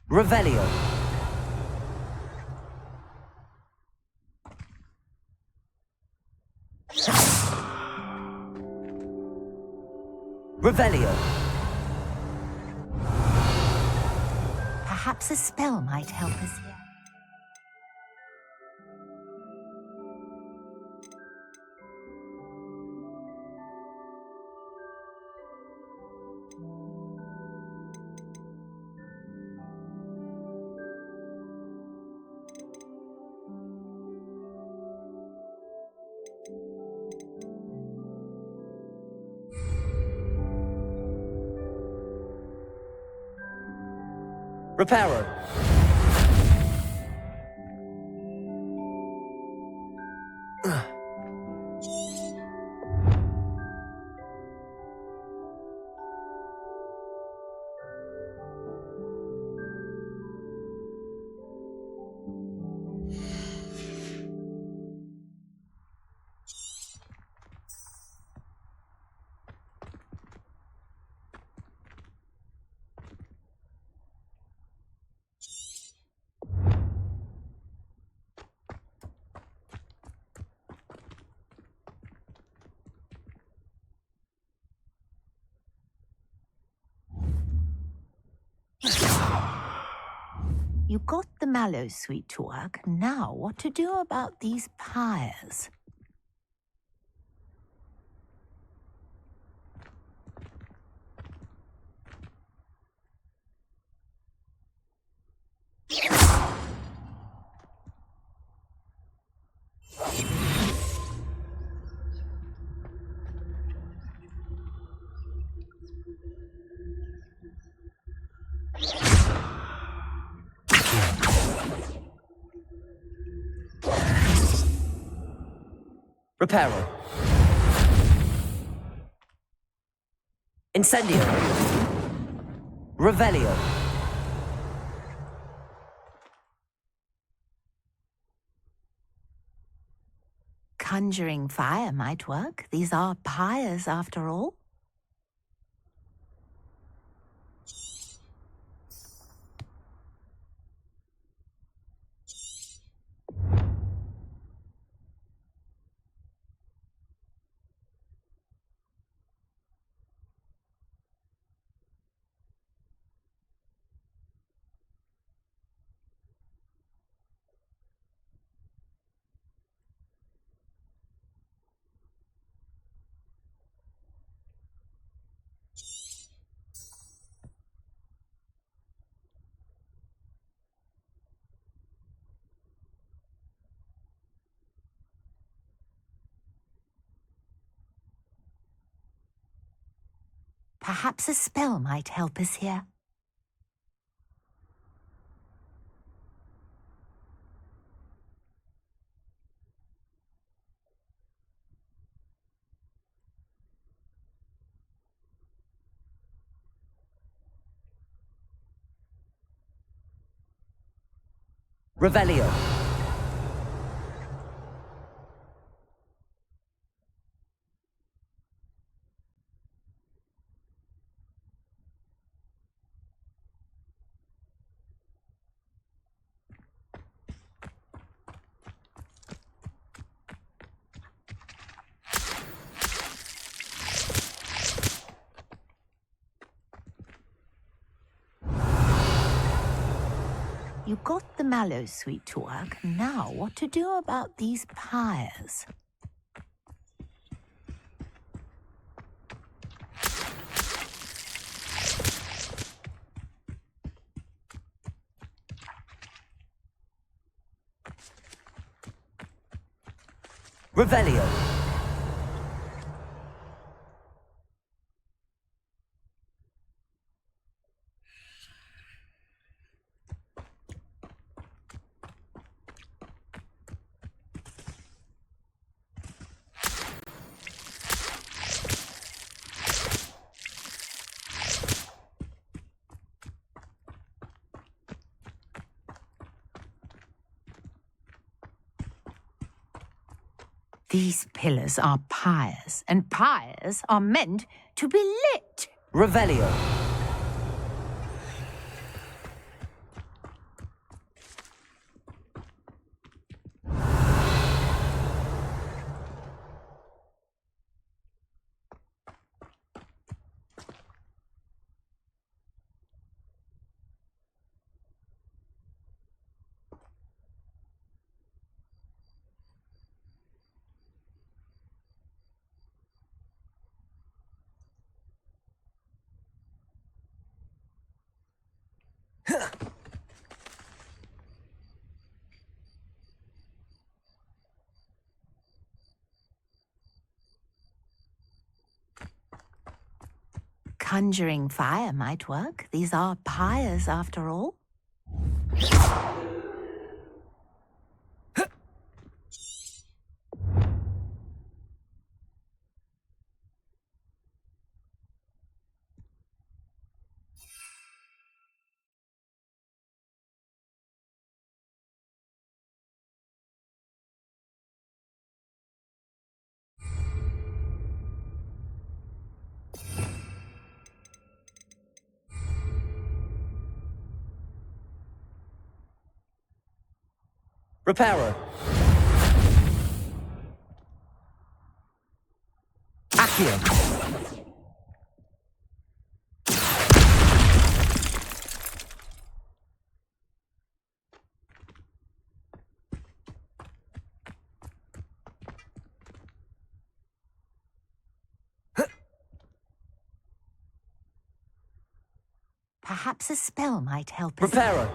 Revelio. Revelio. Perhaps a spell might help us here. Reparo. You got the mallow sweet to work. Now, what to do about these pyres? Reparo. Incendio. Revelio. Conjuring fire might work. These are pyres after all. Perhaps a spell might help us here. Revelio. You got the mallow sweet to work. Now, what to do about these pyres? Revelio. These pillars are pyres, and pyres are meant to be lit. Revelio. Conjuring fire might work. These are pyres, after all. Reparo. Accio. Perhaps a spell might help us. Reparo.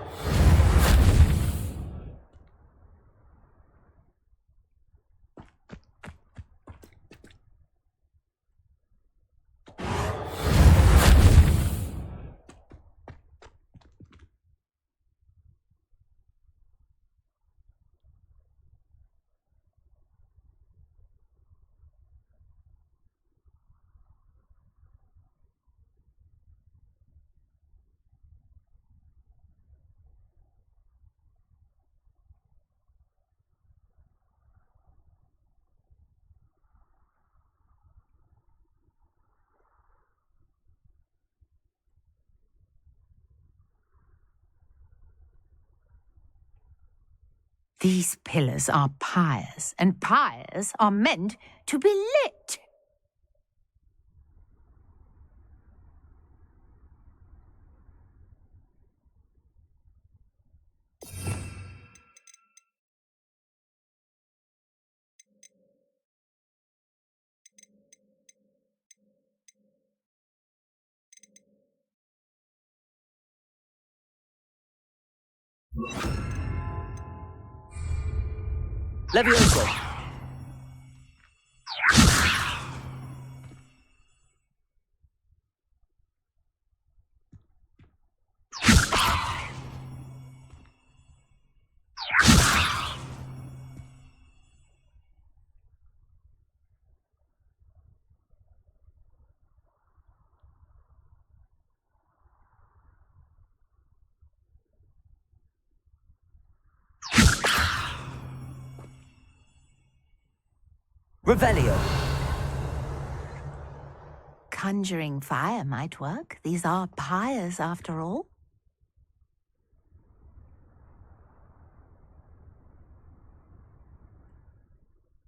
These pillars are pyres, and pyres are meant to be lit. Levioso. Revelio. Conjuring fire might work. These are pyres, after all.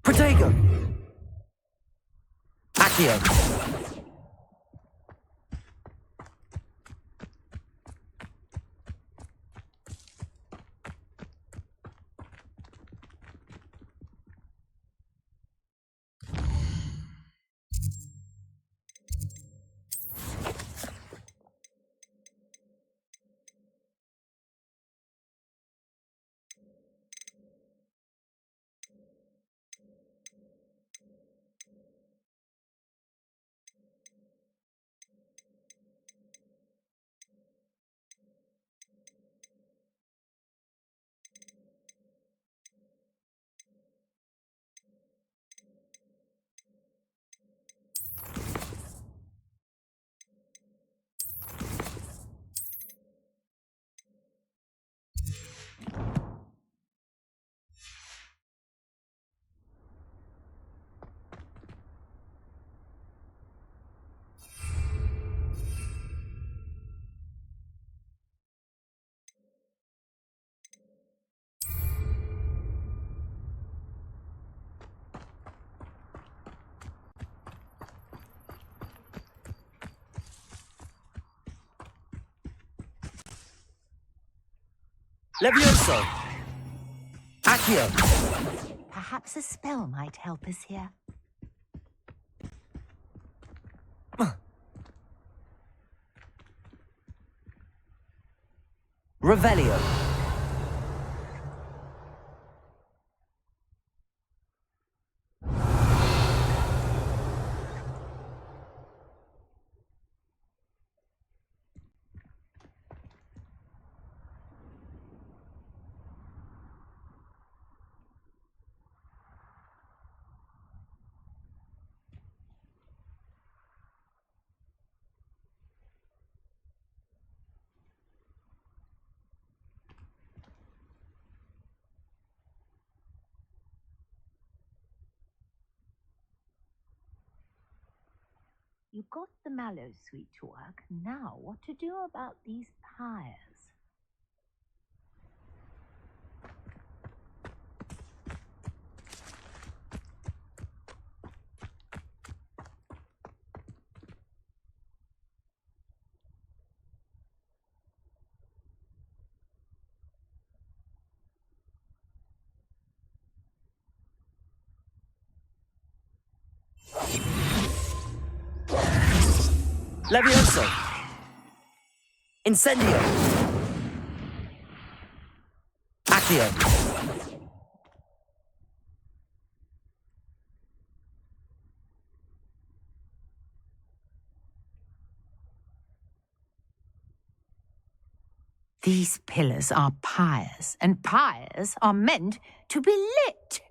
Protego. Accio. Levioso. Accio. Perhaps a spell might help us here. Revelio. You got the mallow sweet to work. Now, what to do about these pyres? Levioso. Incendio. Accio. These pillars are pyres, and pyres are meant to be lit.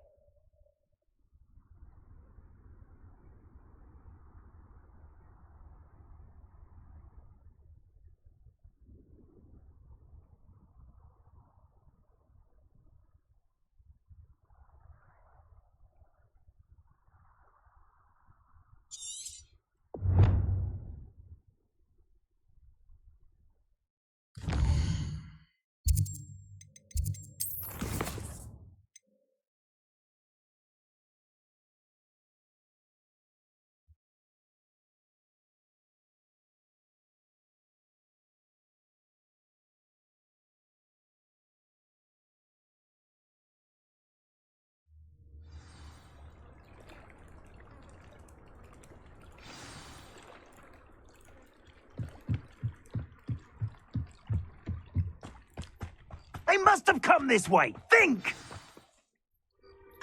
They must have come this way. Think!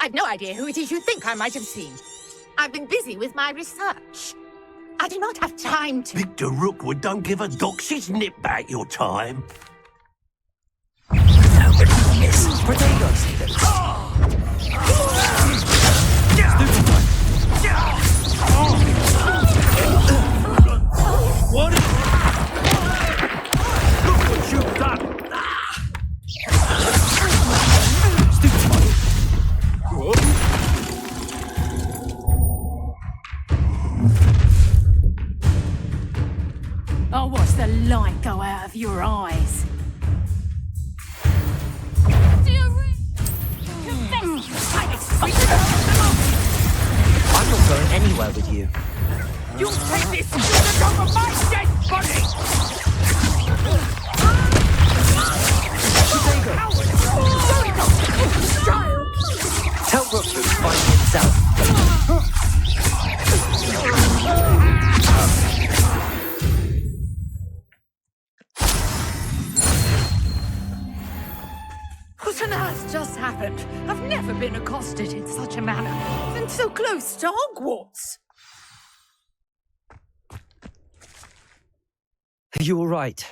I've no idea who it is you think I might have seen. I've been busy with my research. I do not have time to... Victor Rookwood don't give a doxy's nip back your time. What is... Look what you've done! on earth just happened? I've never been accosted in such a manner, and so close to Hogwarts. Are you all right?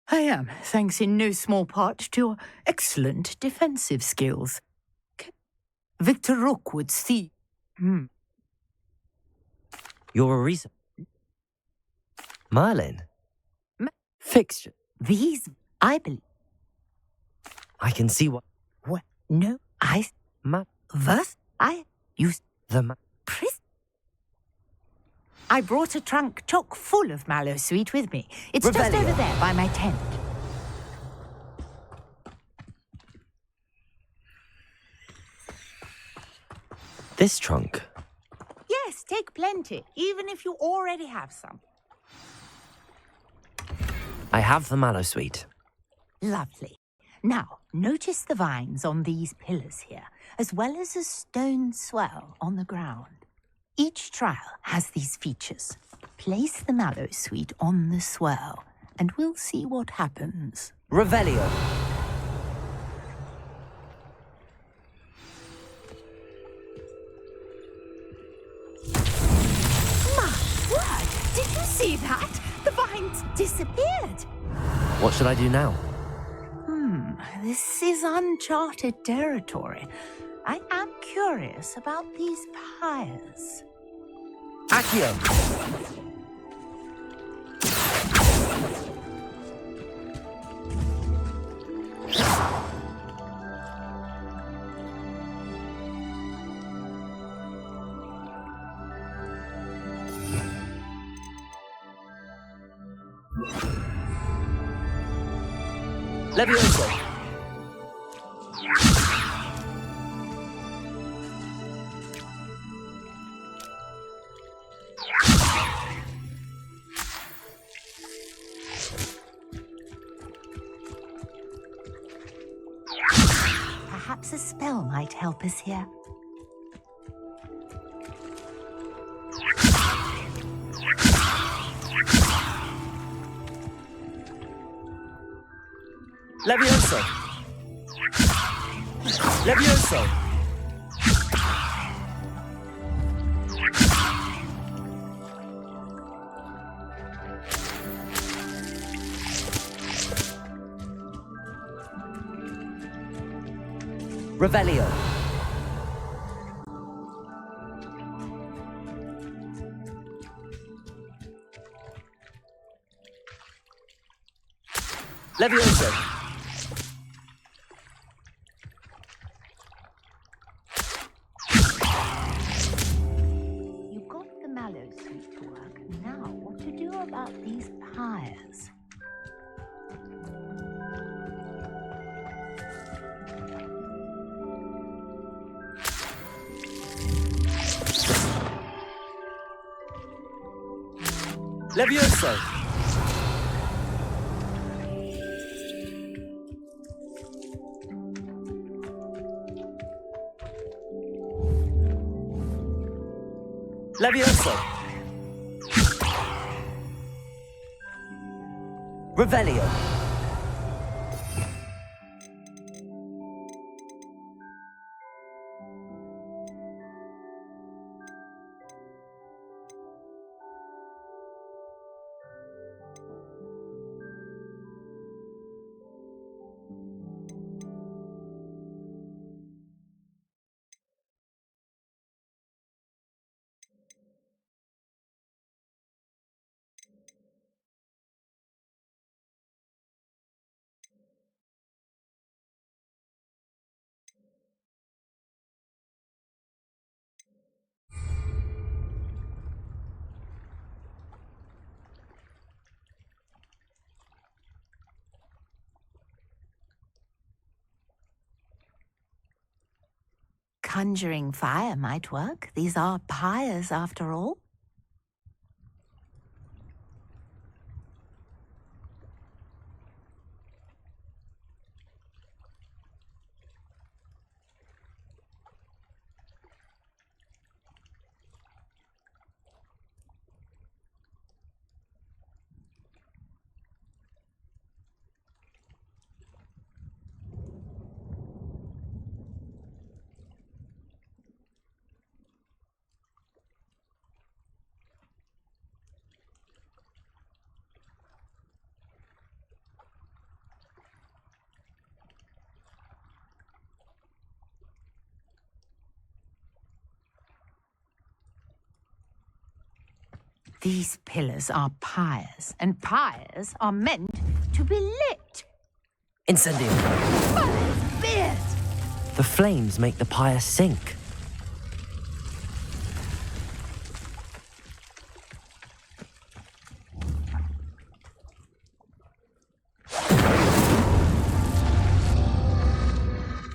I am, thanks in no small part to your excellent defensive skills. Victor Rookwood's thief. You're a reason. Merlin? Fixture. These, I believe. I can see what... What? No, I... Thus, I used... The I brought a trunk chock full of mallow sweet with me. It's just over there by my tent. This trunk? Yes, take plenty, even if you already have some. I have the mallow sweet. Lovely. Now, notice the vines on these pillars here, as well as a stone swell on the ground. Each trial has these features. Place the mallow sweet on the swell, and we'll see what happens. Revelio. My word! Did you see that? The vines disappeared. What should I do now? This is uncharted territory. I am curious about these pyres. Accio! Levioso! Perhaps a spell might help us here. Levioso! Levioso! Revelio. Levioso. You got the mallow sweet to work. Now, what to do about these pyres? Levioso! Levioso! Revelio! Conjuring fire might work. These are pyres, after all. These pillars are pyres, and pyres are meant to be lit. Incendio! Merlin's beard! The flames make the pyre sink.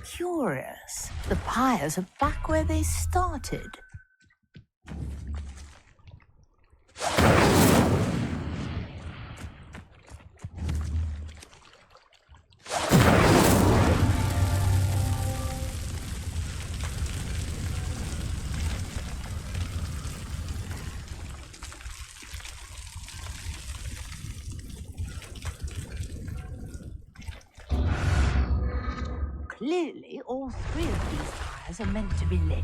Curious. The pyres are back where they started. Clearly, all three of these pyres are meant to be lit.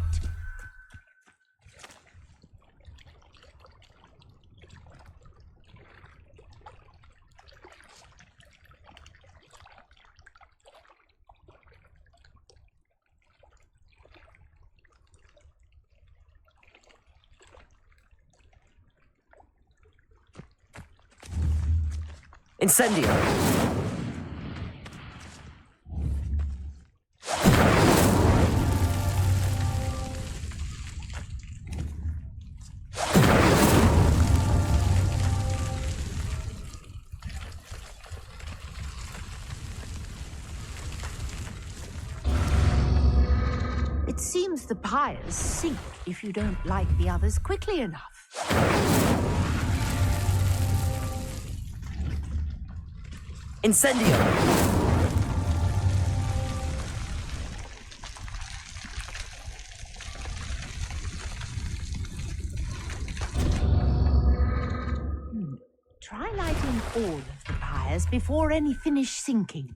Incendio! It seems the pyres sink if you don't light the others quickly enough. Incendio! Try lighting all of the pyres before any finish sinking.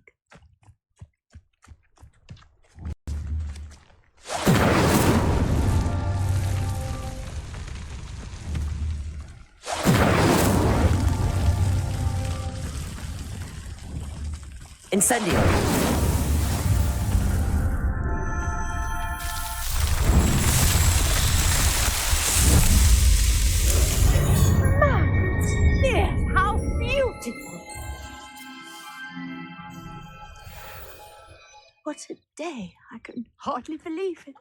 Incendio! Yes, how beautiful! What a day! I can hardly believe it.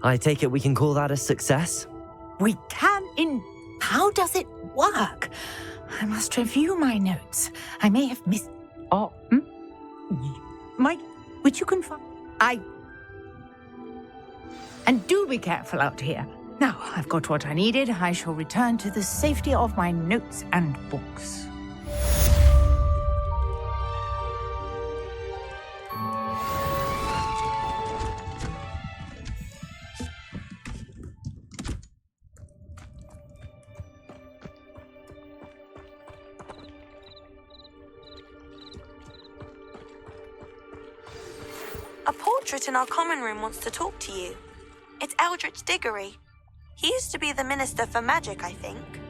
I take it we can call that a success? We can How does it work? I must review my notes. I may have missed... Oh, which you can find... And do be careful out here. Now, I've got what I needed. I shall return to the safety of my notes and books. A portrait in our common room wants to talk to you. It's Eldritch Diggory. He used to be the Minister for Magic, I think.